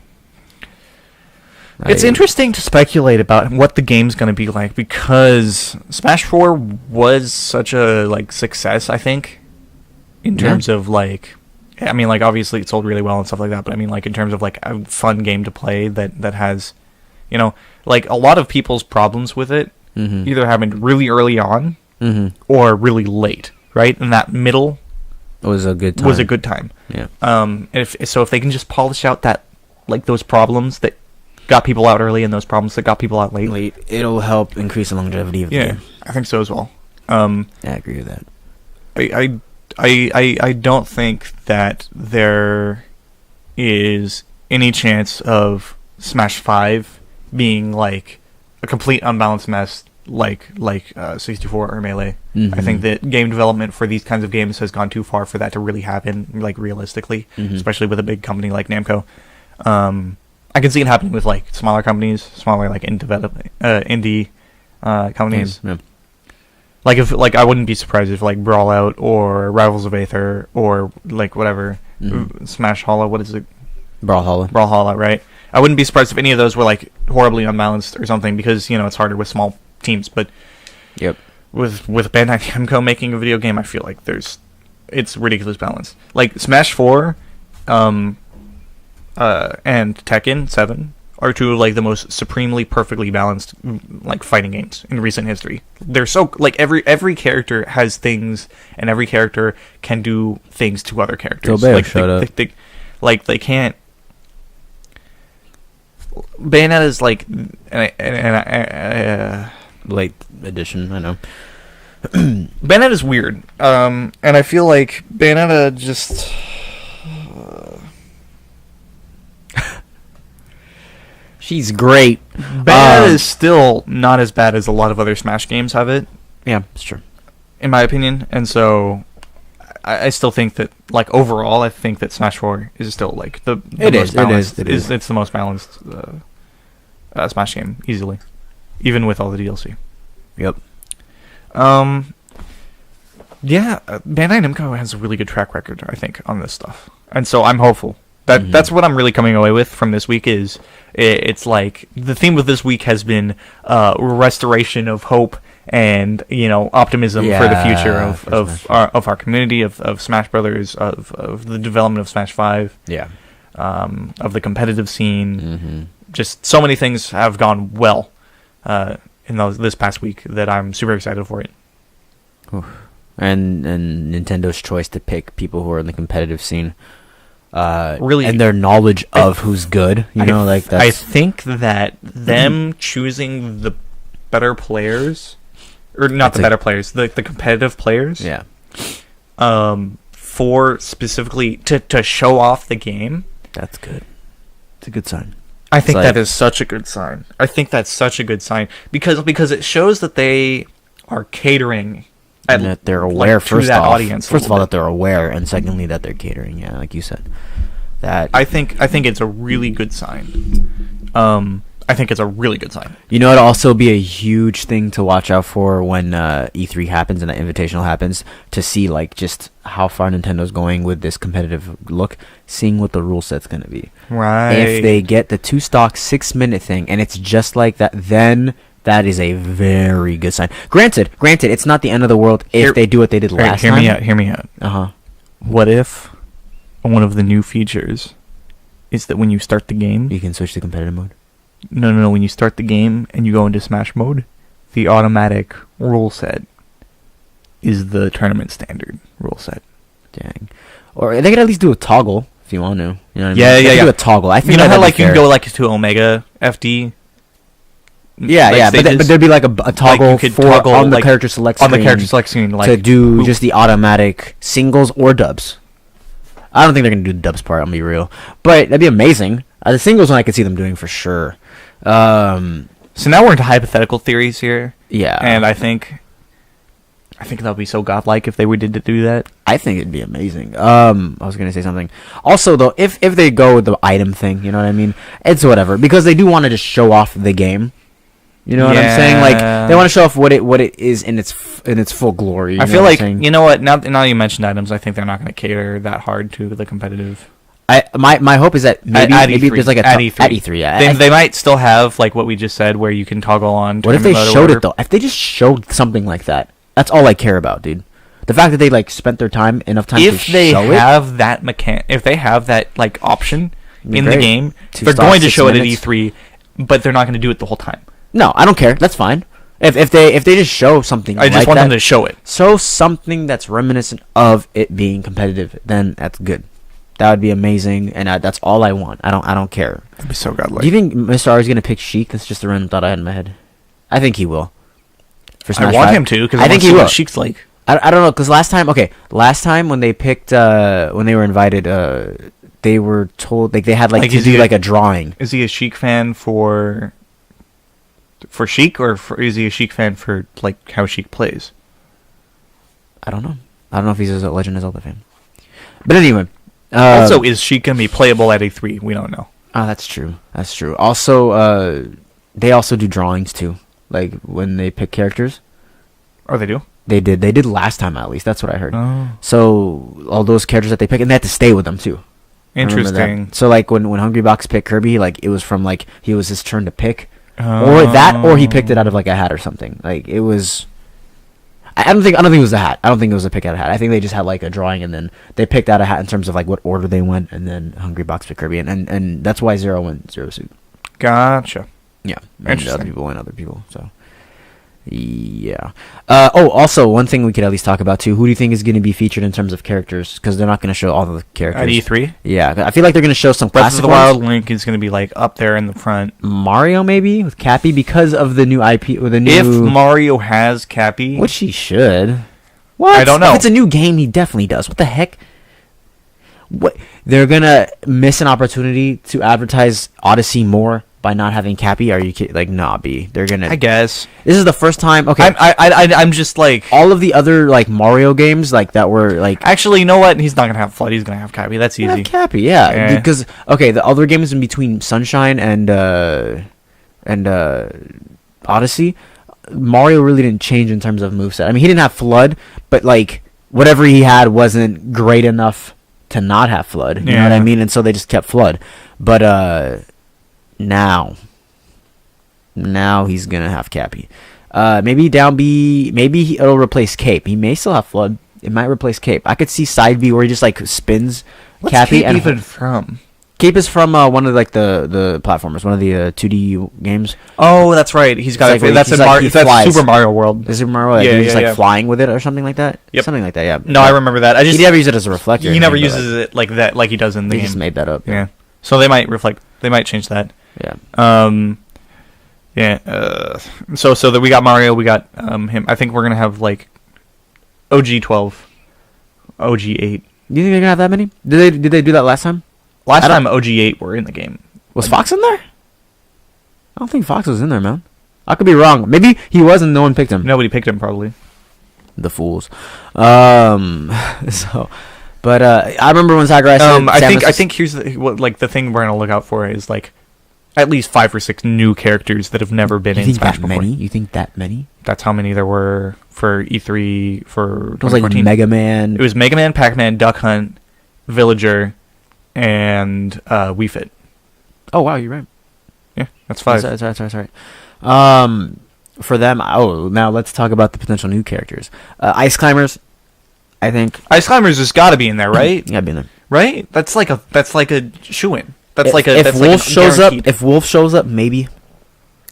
It's interesting to speculate about what the game's going to be like because Smash 4 was such a success, I think, in Yeah. terms of I mean, obviously it sold really well and stuff like that, but I mean, in terms of a fun game to play that has, a lot of people's problems with it Mm-hmm. either happened really early on Mm-hmm. or really late, right? And that middle It was a good time. was a good time. Yeah. If they can just polish out that those problems that got people out early and those problems that got people out late. It'll help increase the longevity of the Yeah, game. I think so as well. Yeah, I agree with that. I don't think that there is any chance of Smash 5 being a complete unbalanced mess like 64 or Melee. Mhm. I think that game development for these kinds of games has gone too far for that to really happen realistically, Mhm. especially with a big company like Namco. I can see it happening with smaller companies, smaller indie companies. Yeah. If I wouldn't be surprised if Brawlout or Rivals of Aether or whatever Mhm. Smash Hollow, what is it? Brawlhalla. Brawlhalla, right? I wouldn't be surprised if any of those were horribly unbalanced or something because it's harder with small teams. But Yep. with Bandai Namco making a video game, I feel like it's ridiculous balance. Smash 4, and Tekken 7 are two of the most supremely perfectly balanced fighting games in recent history. They're so every character has things, and every character can do things to other characters. Gilbert showed up. They can't. Bayonetta's Late edition, I know. Bayonetta's weird, and I feel like Bayonetta just. She's great. Bayonetta is still not as bad as a lot of other Smash games have it, Yeah, it's true. in my opinion, and so I still think that overall I think that Smash 4 is still the It most is, it balanced. is. It's the most balanced Smash game easily, even with all the DLC. Yep. Yeah, Bandai Namco has a really good track record, I think, on this stuff, and so I'm hopeful. Mhm. That's what I'm really coming away with from this week. Is it's the theme of this week has been restoration of hope and optimism for the future Yeah, for Smash of our community of Smash Brothers of the development of Smash 5 Yeah. of the competitive scene. Mm-hmm. Just so many things have gone well in this past week that I'm super excited for it. And Nintendo's choice to pick people who are in the competitive scene, Really- and their knowledge of who's good. That's I think that them choosing the better players, or not That's the better players, the competitive players, yeah. for specifically to show off the game. That's good. It's a good sign. I think It's that like- is such a good sign. I think that's such a good sign because it shows that they are catering And that they're aware to first that off. audience. a First of little all, bit. that they're aware, and secondly, that they're catering. Yeah, like you said. That I think it's a really good sign. I think it's a really good sign. it'll also be a huge thing to watch out for when E3 happens and that Invitational happens, to see just how far Nintendo's going with this competitive look, seeing what the rule set's gonna be. Right. If they get the 2-stock 6-minute thing and it's just like that, then that is a very good sign. Granted, it's not the end of the world if Hear- they do what they did last hear time. Hear me out. Uh-huh. What if one of the new features is that when you start the game, You can switch to competitive mode. No. When you start the game and you go into Smash mode, the automatic rule set is the tournament standard rule set. Dang. Or they could at least do a toggle if you want to. You know what I mean? Yeah, They yeah, could yeah. do a toggle. I think You know how that'd be like you can fair. go like to Omega FD. Yeah, like, yeah, stages? but there'd be like a toggle could for toggle, on the like, character select on the screen character select screen, like to do who- just the automatic singles or dubs. I don't think they're gonna do the dubs part. I'm gonna be real, but that'd be amazing. The singles one I could see them doing for sure. So now we're into hypothetical theories here, Yeah, and I think that would be so godlike if they did to do that. I think it'd be amazing. I was gonna say something. Also, though, if they go with the item thing, you know what I mean? It's whatever because they do want to just show off the game. You know what I'm saying? Like they want to show off what it is in its full glory. I feel like you know what? Now you mentioned items, I think they're not going to cater that hard to the competitive. My hope is that maybe At maybe E3. there's like a At at E3. E3. Yeah. They might still have like what we just said, where you can toggle on. What if they tournament mode or showed whatever. it though? If they just showed something like that, that's all I care about, dude. The fact that they like spent their time enough time If to they show it. have that if they have that like option Be in the great. game, Two they're stars, going to 6 show it at minutes. E3, but they're not going to do it the whole time. No, I don't care. That's fine. If they just show something, I just like want that, them to show it. show something that's reminiscent of it being competitive, then that's good. That would be amazing, and that's all I want. I don't care. That'd be so godlike. Do you think Mr. R is gonna pick Sheik? That's just a random thought I had in my head. I think he will. For I Smash want 5. him to because I think he see will. what Sheik's like. I don't know because last time when they picked when they were invited, they were told like they had like Like, to is do he- like a drawing. Is he a Sheik fan for Sheik, or is he a Sheik fan for like how Sheik plays? I don't know. I don't know if he's a Legend of Zelda fan. But anyway. Also, is Sheik gonna be playable at E3? We don't know. Oh, that's true. That's true. Also, they also do drawings too. Like when they pick characters, Oh, they do. they did last time at least. That's what I heard. Oh, So all those characters that they pick, and they had to stay with them too. I remember that. interesting. So like when Hungry Box picked Kirby, like it was from like he was his turn to pick, or that, or he picked it out of like a hat or something. Like it was. I don't think it was a hat. I don't think it was a pick out of a hat. I think they just had like a drawing, and then they picked out a hat in terms of like what order they went, and then Hungry Box picked Kirby, and that's why Zero went Zero Suit. Gotcha. Yeah, and Interesting. other people and other people. So, yeah. Also, one thing we could at least talk about too. Who do you think is going to be featured in terms of characters? Because they're not going to show all the characters At E3, Yeah, I feel like they're going to show some Breath of classic the ones. Wild Link is gonna be like up there in the front. Mario maybe with Cappy because of the new IP or the new. If Mario has Cappy, which he should. What? I don't know. If it's a new game, he definitely does. What the heck? What? They're gonna miss an opportunity to advertise Odyssey more by not having Cappy? Are you kidding? Like, nah, B. They're gonna. I guess This is the first time. Okay. I'm just like. all of the other like Mario games like that were like Actually, you know what? He's not gonna have Flood. He's gonna have Cappy. That's have easy. Cappy, yeah. Yeah. Because the other games in between Sunshine and Odyssey, Mario really didn't change in terms of moveset. I mean, he didn't have Flood, but like whatever he had wasn't great enough to not have Flood. You know what I Yeah. mean? And so they just kept Flood. But now he's gonna have Cappy. Maybe down B. Maybe it'll replace Cape. He may still have Flood. It might replace Cape. I could see side B where he just like spins What's Cappy Cape and even from? Cape is from one of like the platformers, one of the 2D games. Oh, that's right. He's got. It's like That's he's in like he that's flies. Super Mario World. Is it Mario? Like, Yeah, he's just yeah, like yeah. flying with it or something like that. Yep. Something like that. Yeah. No, I remember that. I just He never used it as a reflector. or he never anything, but, uses it like that, like he does in the He game. just made that up. Yeah. So they might reflect. They might change that. Yeah. Yeah. So that we got Mario. We got him. I think we're gonna have like OG 12, OG 8. Do you think they're gonna have that many? Did they do that last time? Last I don't- time OG 8 were in the game. Was Fox in there? I don't think Fox was in there, man. I could be wrong. Maybe he was and no one picked him. Nobody picked him probably. The fools. So, but I remember when Sakurai said. I think here's the thing we're gonna look out for is like at least 5 or 6 new characters that have never been You in think Smash that before. many? You think that many? That's how many there were for E3 for It was like 2014. Mega Man. It was Mega Man, Pac-Man, Duck Hunt, Villager, and Wii Fit. Oh wow, you're right. Yeah, that's 5. That's right. For them, now let's talk about the potential new characters. Ice Climbers, I think. Ice Climbers has got to be in there, right? Yeah, be in there. Right? That's like a shoo-in. That's like a if that's Wolf like shows up, guaranteed. if Wolf shows up, maybe.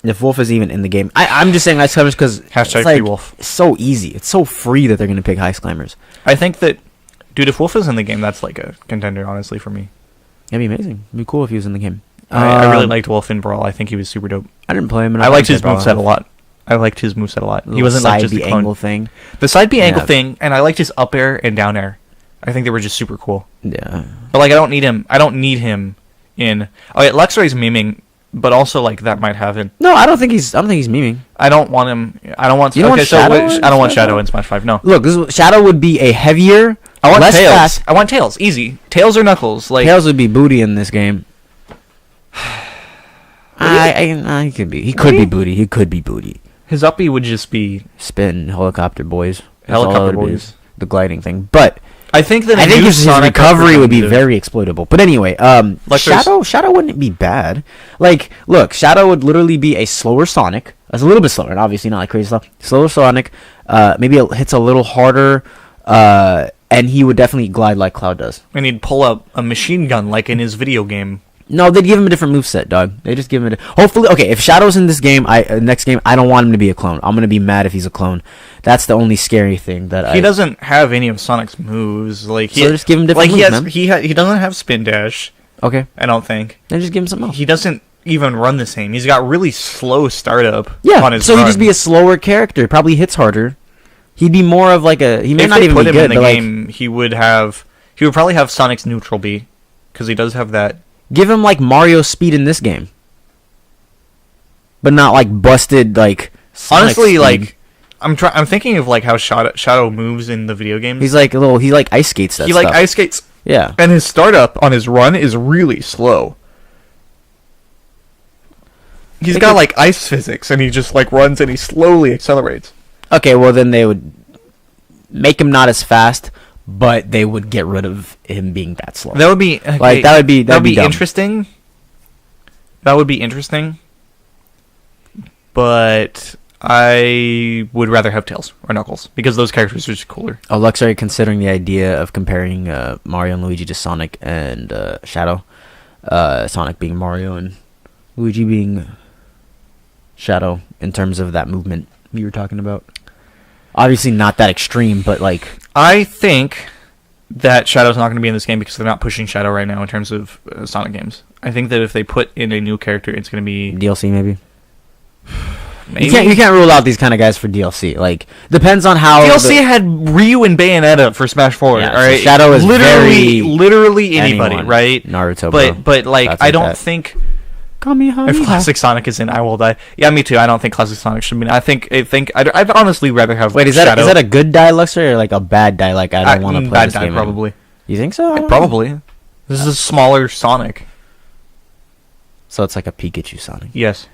If Wolf is even in the game, I'm just saying Ice Climbers because Hashtag like, free Wolf. It's so easy. It's so free that they're gonna pick Ice Climbers. I think that, dude, if Wolf is in the game, that's like a contender, honestly, for me. That'd be amazing. It'd be cool if he was in the game. I really liked Wolf in Brawl. I think he was super dope. I didn't play him. And I liked his played Brawl. moveset a lot. I liked his moveset a lot. He Little wasn't like side just a B clone. angle thing. The side B angle Yeah. thing, and I liked his up air and down air. I think they were just super cool. Yeah. But like, I don't need him. I don't need him in. Oh yeah, Luxray's memeing, but also like that might have him. No, I don't think he's memeing. I don't want him. I don't want. You don't okay, want so Shadow wait, in I don't want Smash Shadow Bros? in Smash 5. No. Look, Shadow would be a heavier, I want less Tails. fast. I want Tails. Easy. Tails or Knuckles. Like Tails would be booty in this game. He could be. He could be booty. He could be booty. his uppy would just be Spin helicopter boys. That's all Helicopter it would be. boys. The gliding thing, but I think that I think his recovery would be very. very exploitable. But anyway, Like Shadow wouldn't be bad. Like, look, Shadow would literally be a slower Sonic. It's a little bit slower, and obviously not like crazy slow. Slower Sonic. Maybe it hits a little harder. And he would definitely glide like Cloud does. And he'd pull up a machine gun like in his video game. No, they'd give him a different moveset, dog. They just give him hopefully, okay, if Shadow's in this game, next game, I don't want him to be a clone. I'm going to be mad if he's a clone. That's the only scary thing that He doesn't have any of Sonic's moves. Like So just give him different like moves, he man. he doesn't have spin dash. Okay, I don't think then just give him something else. he doesn't even run the same. He's got really slow startup. Yeah, on his so run. he'd just be a slower character. Probably hits harder. He'd be more of like a. He may If not they even put be him good, in the but game, he would probably have Sonic's neutral B because he does have that. give him like Mario speed in this game, but not like busted like. Sonic Honestly, speed. like I'm thinking of like how Shadow moves in the video games. he's like a little. He like ice skates that he stuff. like ice skates, Yeah. and his startup on his run is really slow. He's Think got of- like ice physics, and he just like runs and he slowly accelerates. Okay, well then they would make him not as fast, but they would get rid of him being that slow. That would be Like, that'd be dumb. interesting. That would be interesting. But I would rather have Tails or Knuckles because those characters are just cooler. Oh, Luxray considering the idea of comparing Mario and Luigi to Sonic and Shadow. Sonic being Mario and Luigi being Shadow in terms of that movement you were talking about. Obviously not that extreme, but like... I think that Shadow's not going to be in this game because they're not pushing Shadow right now in terms of Sonic games. I think that if they put in a new character, it's going to be DLC maybe? maybe. You can't rule out these kind of guys for DLC. Like, depends on how... DLC had Ryu and Bayonetta for Smash 4. Yeah, all so right, Shadow is literally anybody, anyone. right? Naruto, bro. But like That's I like don't that. think Kamehameha. if Classic Sonic is in, I will die. Yeah, me too. I don't think Classic Sonic should be. I'd honestly rather have. Wait, is Shadow. that a good die, Luxray, or like a bad die? Like, I don't want to play bad this die game. probably. You think so? I don't know. Probably. This is a smaller Sonic. So it's like a Pikachu Sonic. Yes.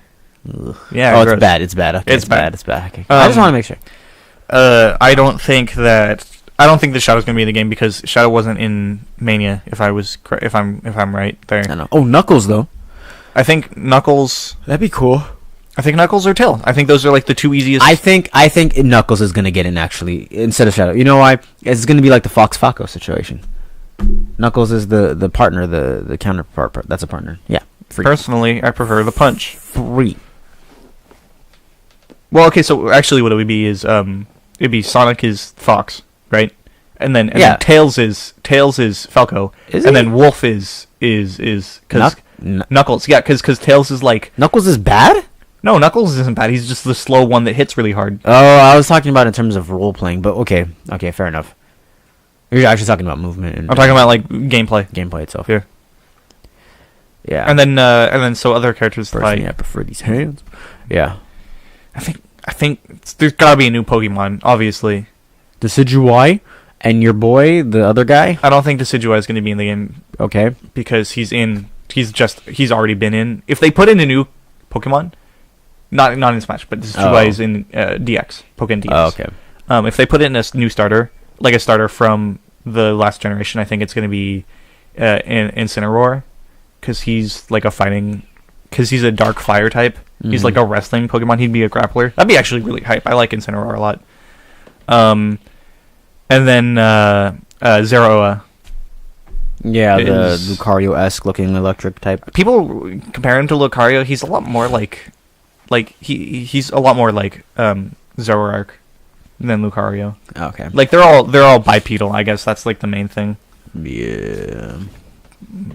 Ugh. Yeah. Oh, gross. it's bad. It's bad. Okay, It's bad. It's bad. Okay. I just Um, want to make sure. I don't think that Shadow's gonna be in the game because Shadow wasn't in Mania. If I'm right there. I don't know. Oh, Knuckles though. I think Knuckles. That'd be cool. I think Knuckles or Tail. I think those are like the two easiest. I think Knuckles is gonna get in actually instead of Shadow. You know why? It's gonna be like the Fox Falco situation. Knuckles is the partner, the counterpart. That's a partner. Yeah. Free. Personally, I prefer the punch. Free. Well, okay, so actually, what it would be is it'd be Sonic is Fox, right? And then Tails is Falco, Is and he? then Wolf is because Knuckles, yeah, because Tails is like Knuckles is bad? no, Knuckles isn't bad. He's just the slow one that hits really hard. Oh, I was talking about in terms of role playing, but okay, fair enough. You're actually talking about movement and I'm talking about like gameplay, gameplay itself. Yeah. Yeah. and then so other characters personally, like I prefer these hands. Yeah. I think there's gotta be a new Pokemon. Obviously, Decidueye and your boy, the other guy. I don't think Decidueye is going to be in the game Okay. because he's already been in. If they put in a new Pokemon, not in Smash, but Decidueye is in DX, Pokemon DX. Oh, okay. If they put in a new starter, like a starter from the last generation, I think it's going to be Incineroar, because he's like because he's a dark fire type. He's like a wrestling Pokemon. He'd be a grappler. That'd be actually really hype. I like Incineroar a lot. And then Zeraora. Yeah, the is- Lucario-esque looking electric type. People compare him to Lucario. He's a lot more like he's a lot more like Zoroark than Lucario. Okay. Like they're all bipedal. I guess that's like the main thing. Yeah.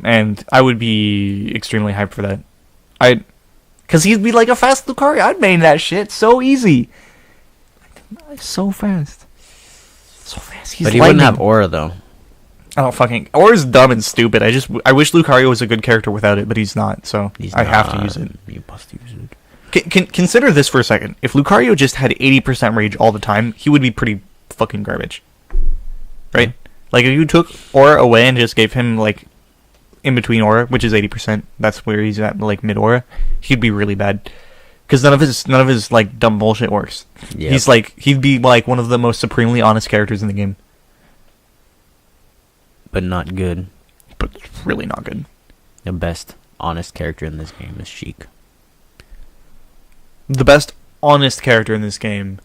And I would be extremely hyped for that. Cause he'd be like a fast Lucario. I'd main that shit so easy. So fast. So fast. He's But he lightning. wouldn't have aura though. I don't fucking. Aura's dumb and stupid. I wish Lucario was a good character without it, but he's not. So I have to use it. You must use it. Consider this for a second. If Lucario just had 80% rage all the time, he would be pretty fucking garbage. Right? Like, if you took Aura away and just gave him, like, in between Aura, which is 80%, that's where he's at, like, mid-Aura, he'd be really bad. Because none of his, like, dumb bullshit works. Yep. He'd be, like, one of the most supremely honest characters in the game. But not good. But really not good. The best honest character in this game is Sheik. The best honest character in this game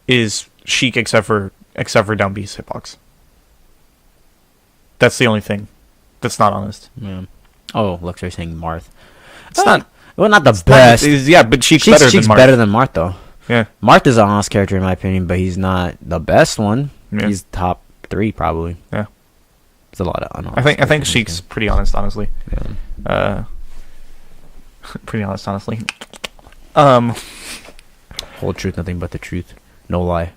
is Sheik, except for Down B's hitbox. That's the only thing that's not honest. Yeah. Oh, Luxray saying Marth. It's not. Well, not the best. Yeah, but Sheik's Sheik's better than Marth. better than Marth though. Yeah. Marth is an honest character in my opinion, but he's not the best one. Yeah. He's top 3 probably. Yeah. It's a lot of unhonest. I think characters in this Sheik's game. pretty honest, honestly. Yeah. Pretty honest, honestly. Whole truth, nothing but the truth. No lie.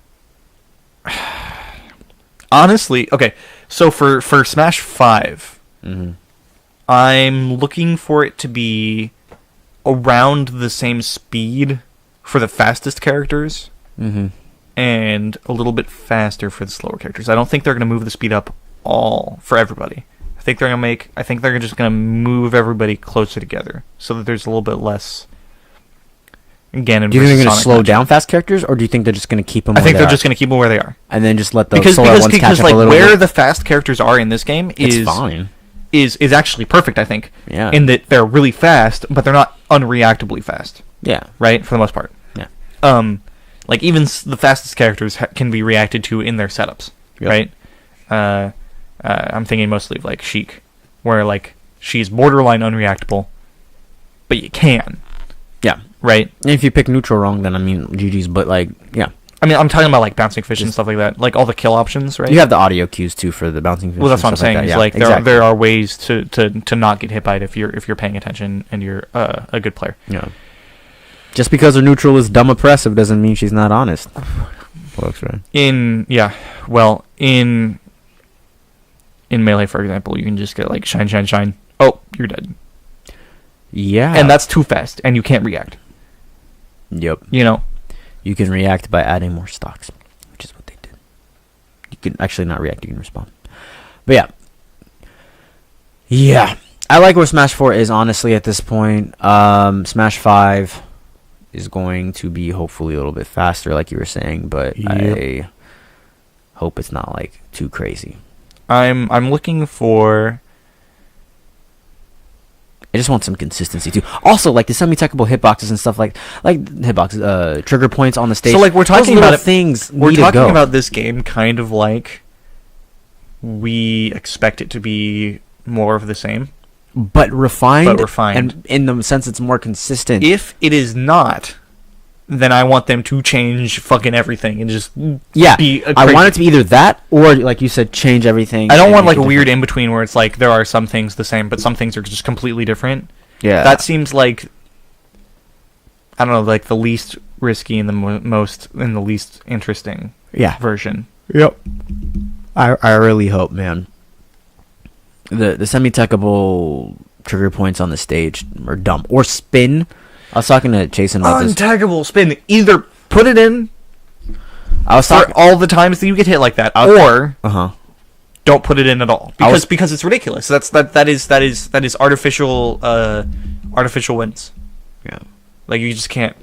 Honestly, okay. So for Smash 5, Mm-hmm. I'm looking for it to be around the same speed for the fastest characters Mm-hmm. and a little bit faster for the slower characters. I don't think they're going to move the speed up all for everybody. I think they're just going to move everybody closer together so that there's a little bit less Ganon. Do you think they're versus going to Sonic slow match. down fast characters, or do you think they're just going to keep them? I think they're just going to keep them where they are. and then just let the Because slower ones catch up like a little where bit? the fast characters are in this game It's fine. is actually perfect, I think. Yeah. In that they're really fast, but they're not unreactably fast, Yeah. right? For the most part. Yeah. Like even the fastest characters can be reacted to in their setups, Yep. right? I'm thinking mostly of like Sheik, where like she's borderline unreactable, but you can, Yeah. right? And if you pick neutral wrong, then I mean GG's. But like, yeah, I mean, I'm talking about like bouncing fish and stuff like that, like all the kill options, right? you have the audio cues too for the bouncing fish. Well, that's what I'm and stuff saying. Like Is that. like Yeah, exactly. there are ways to not get hit by it if you're paying attention and you're a good player. Yeah. Just because her neutral is dumb oppressive doesn't mean she's not honest. Looks right. In Melee, for example, you can just get like shine, shine, shine. Oh, you're dead, Yeah. and that's too fast, and you can't react. Yep. You know, You can react by adding more stocks, which is what they did. You can actually not react, you can respond. But yeah. Yeah. I like where Smash 4 is, honestly, at this point. Smash 5 is going to be hopefully a little bit faster, like you were saying, but Yep. I hope it's not, like, too crazy. I'm looking for. I just want some consistency, too. Also, like, the semi-techable hitboxes and stuff like hitboxes, trigger points on the stage. So, like, we're Those talking little about it- things We're need to talking go. about this game kind of like we expect it to be more of the same. but refined. refined. And in the sense it's more consistent. If it is not, then I want them to change fucking everything and just Yeah, be a I crazy- want it to be either that or, like you said, change everything. I don't and want make like a it weird different. in between where it's like there are some things the same, but some things are just completely different. Yeah, That seems like, I don't know, like the least risky and the most and the least interesting yeah. version. Yep. I really hope, man. The semi-techable trigger points on the stage are dumb or spin. I was talking to Jason about this. Untaggable spin. Either put it in I was for talking. all the times that you get hit like that, or Uh-huh. don't put it in at all I was- because it's ridiculous. That is artificial wins. Yeah. Like you just can't.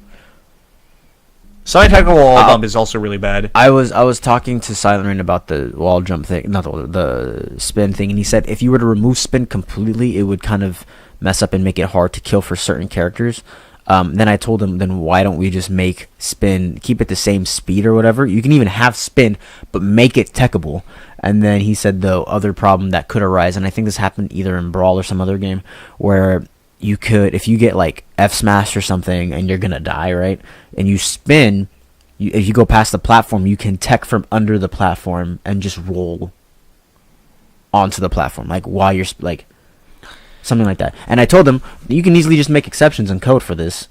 Semi-technical wall bump is also really bad. I was talking to Silent Rain about the wall jump thing, not the spin thing, and he said if you were to remove spin completely, it would kind of mess up and make it hard to kill for certain characters. Then I told him, then why don't we just make spin, keep it the same speed or whatever? You can even have spin, but make it techable. And then he said the other problem that could arise, and I think this happened either in Brawl or some other game, where you could, if you get like F smashed or something and you're gonna die, right? And you spin, if you go past the platform, you can tech from under the platform and just roll onto the platform, like while you're like something like that. And I told him you can easily just make exceptions in code for this.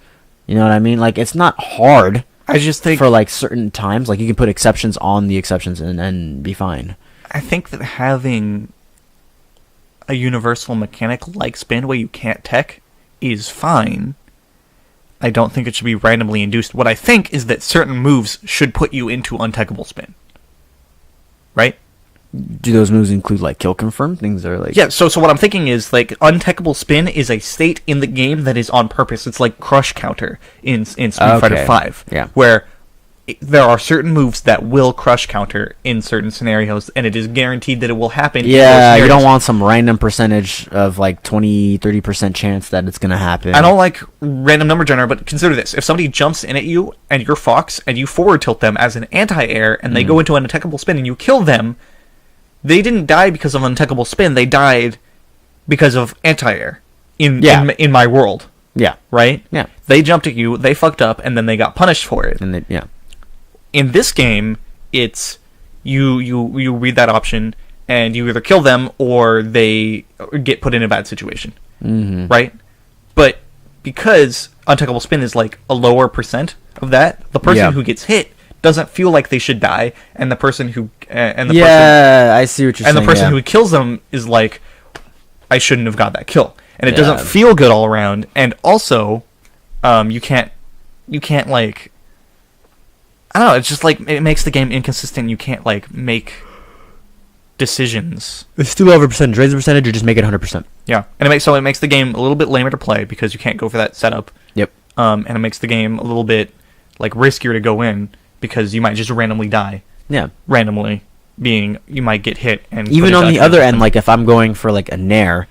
You know what I mean? Like, it's not hard. I just think for like certain times, like you can put exceptions on the exceptions and be fine. I think that having a universal mechanic like spin where you can't tech is fine. I don't think it should be randomly induced. What I think is that certain moves should put you into untechable spin. Right? Do those moves include like kill confirm things, or like? Yeah. So what I'm thinking is like untechable spin is a state in the game that is on purpose. It's like crush counter in Street Fighter V. Yeah. Where there are certain moves that will crush counter in certain scenarios, and it is guaranteed that it will happen. Yeah, you don't want some random percentage of like 20-30% chance that it's gonna happen. I don't like random number generator, but consider this: if somebody jumps in at you and you're Fox and you forward tilt them as an anti-air, and they go into an untechable spin and you kill them. They didn't die because of untechable spin. They died because of anti-air in my world. Yeah. Right? Yeah. They jumped at you, they fucked up, and then they got punished for it. And yeah. In this game, it's you read that option, and you either kill them or they get put in a bad situation. Mm-hmm. Right? But because untechable spin is like a lower percent of that, the person who gets hit doesn't feel like they should die, and the person who I see what you're saying. And the person who kills them is like, I shouldn't have got that kill, and it doesn't feel good all around. And also, you can't like, I don't know. It's just like it makes the game inconsistent. You can't like make decisions. It's too low of a percentage. Raise the percentage, or just make it 100%. Yeah, and it makes the game a little bit lamer to play because you can't go for that setup. Yep. And it makes the game a little bit like riskier to go in, because you might just randomly die. Yeah. Randomly being, you might get hit. And even on the other end, like if I'm going for like a Nair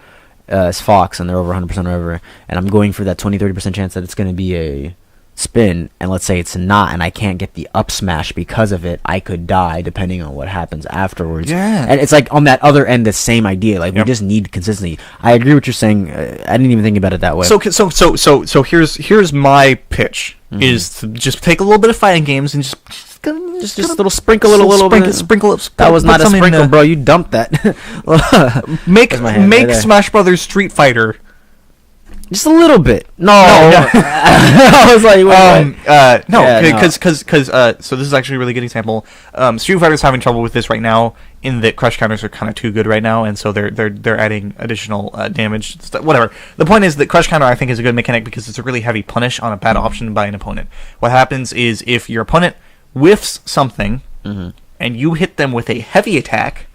as Fox and they're over 100% or whatever, and I'm going for that 20-30% chance that it's going to be a spin, and let's say it's not, and I can't get the up smash because of it, I could die depending on what happens afterwards. Yeah. And it's like on that other end, the same idea. Like we just need consistency. I agree with what you're saying. I didn't even think about it that way. So here's my pitch. Mm-hmm. Is to just take a little bit of fighting games and just a little sprinkle, sprinkle up. That was not a sprinkle, bro. You dumped that. make Smash Brothers Street Fighter. Just a little bit. No. I was like, because so this is actually a really good example. Street Fighter's having trouble with this right now, in that crush counters are kind of too good right now, and so they're adding additional damage. Whatever. The point is that crush counter, I think, is a good mechanic because it's a really heavy punish on a bad option by an opponent. What happens is if your opponent whiffs something and you hit them with a heavy attack,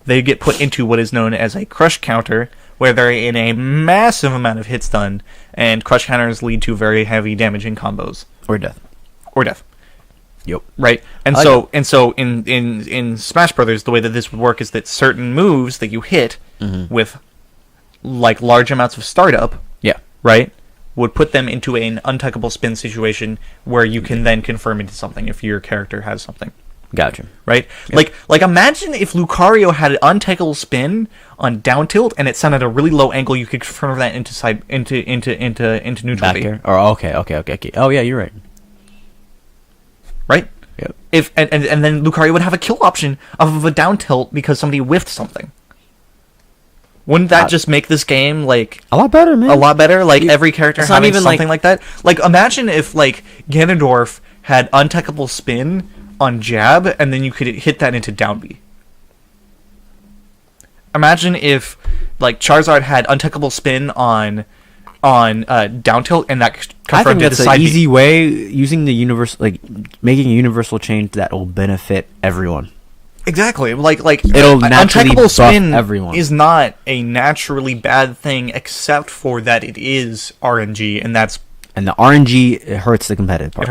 they get put into what is known as a crush counter, where they're in a massive amount of hits done, and crush counters lead to very heavy damaging combos. Or death. Yep. Right? And so in Smash Brothers, the way that this would work is that certain moves that you hit with like large amounts of startup, right, would put them into an untechable spin situation where you can then confirm into something if your character has something. Gotcha. Right? Yep. Like imagine if Lucario had an untechable spin on down tilt and it sent at a really low angle, you could confirm that into neutral. Back here? Or okay. Oh yeah, you're right. Right? Yep. If and then Lucario would have a kill option of a down tilt because somebody whiffed something. Wouldn't that just make this game like a lot better, man? A lot better. Like every character having something like that. Like imagine if like Ganondorf had untechable spin on jab, and then you could hit that into down B. Imagine if like Charizard had untechable spin on down tilt, and that confirmed. I think that's an easy way, using the universal, like making a universal change that will benefit everyone. Exactly. Like it'll naturally untechable spin everyone. Is not a naturally bad thing, except for that it is RNG, and the RNG, it hurts the competitive part.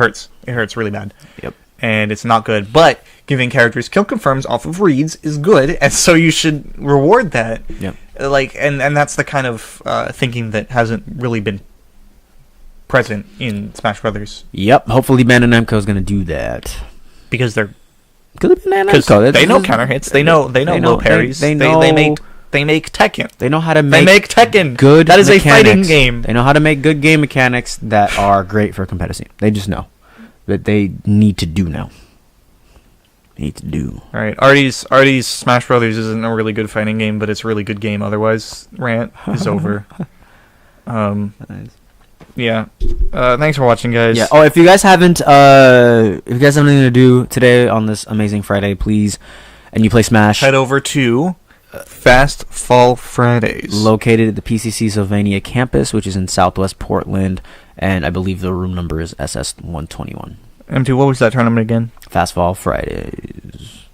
It hurts really bad. Yep. And it's not good. But giving characters kill confirms off of reads is good, and so you should reward that. Yep. Like, and that's the kind of thinking that hasn't really been present in Smash Brothers Yep. Hopefully, Bandai Namco is gonna do that. because they're Because they know counter hits. They know low parries. They know. They make Tekken. They know how to They make Tekken. good. That is a fighting mechanics. game. They know how to make good game mechanics that are great for competitive scene. They just know that they need to do now. Need to do. All right, Artie's Smash Brothers isn't a really good fighting game, but it's a really good game. Otherwise, rant is over. Yeah. Thanks for watching, guys. Yeah. Oh, if you guys haven't, if you guys have anything to do today on this amazing Friday, please, and you play Smash, Head over to Fast Fall Fridays. located at the PCC Sylvania campus, which is in Southwest Portland, and I believe the room number is SS121. M2, what was that tournament again? Fast Fall Fridays.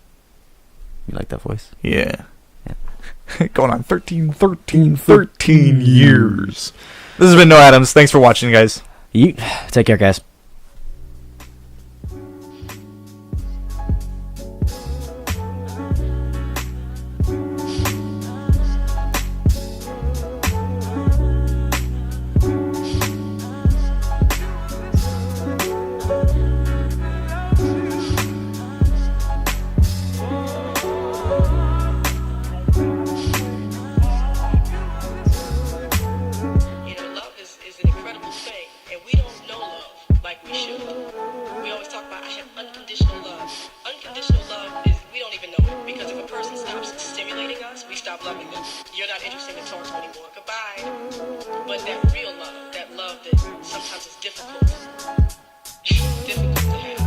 You like that voice? Yeah. Going on 13 years. This has been No Adams. Thanks for watching, guys. You take care, guys. You know, love is an incredible thing, and we don't know love like we should. We always talk about, I have unconditional love. Unconditional love is, we don't even know it, because if a person stops stimulating us, we stop loving them. You're not interested in talking anymore. Goodbye. But that real love that sometimes is difficult, difficult to have.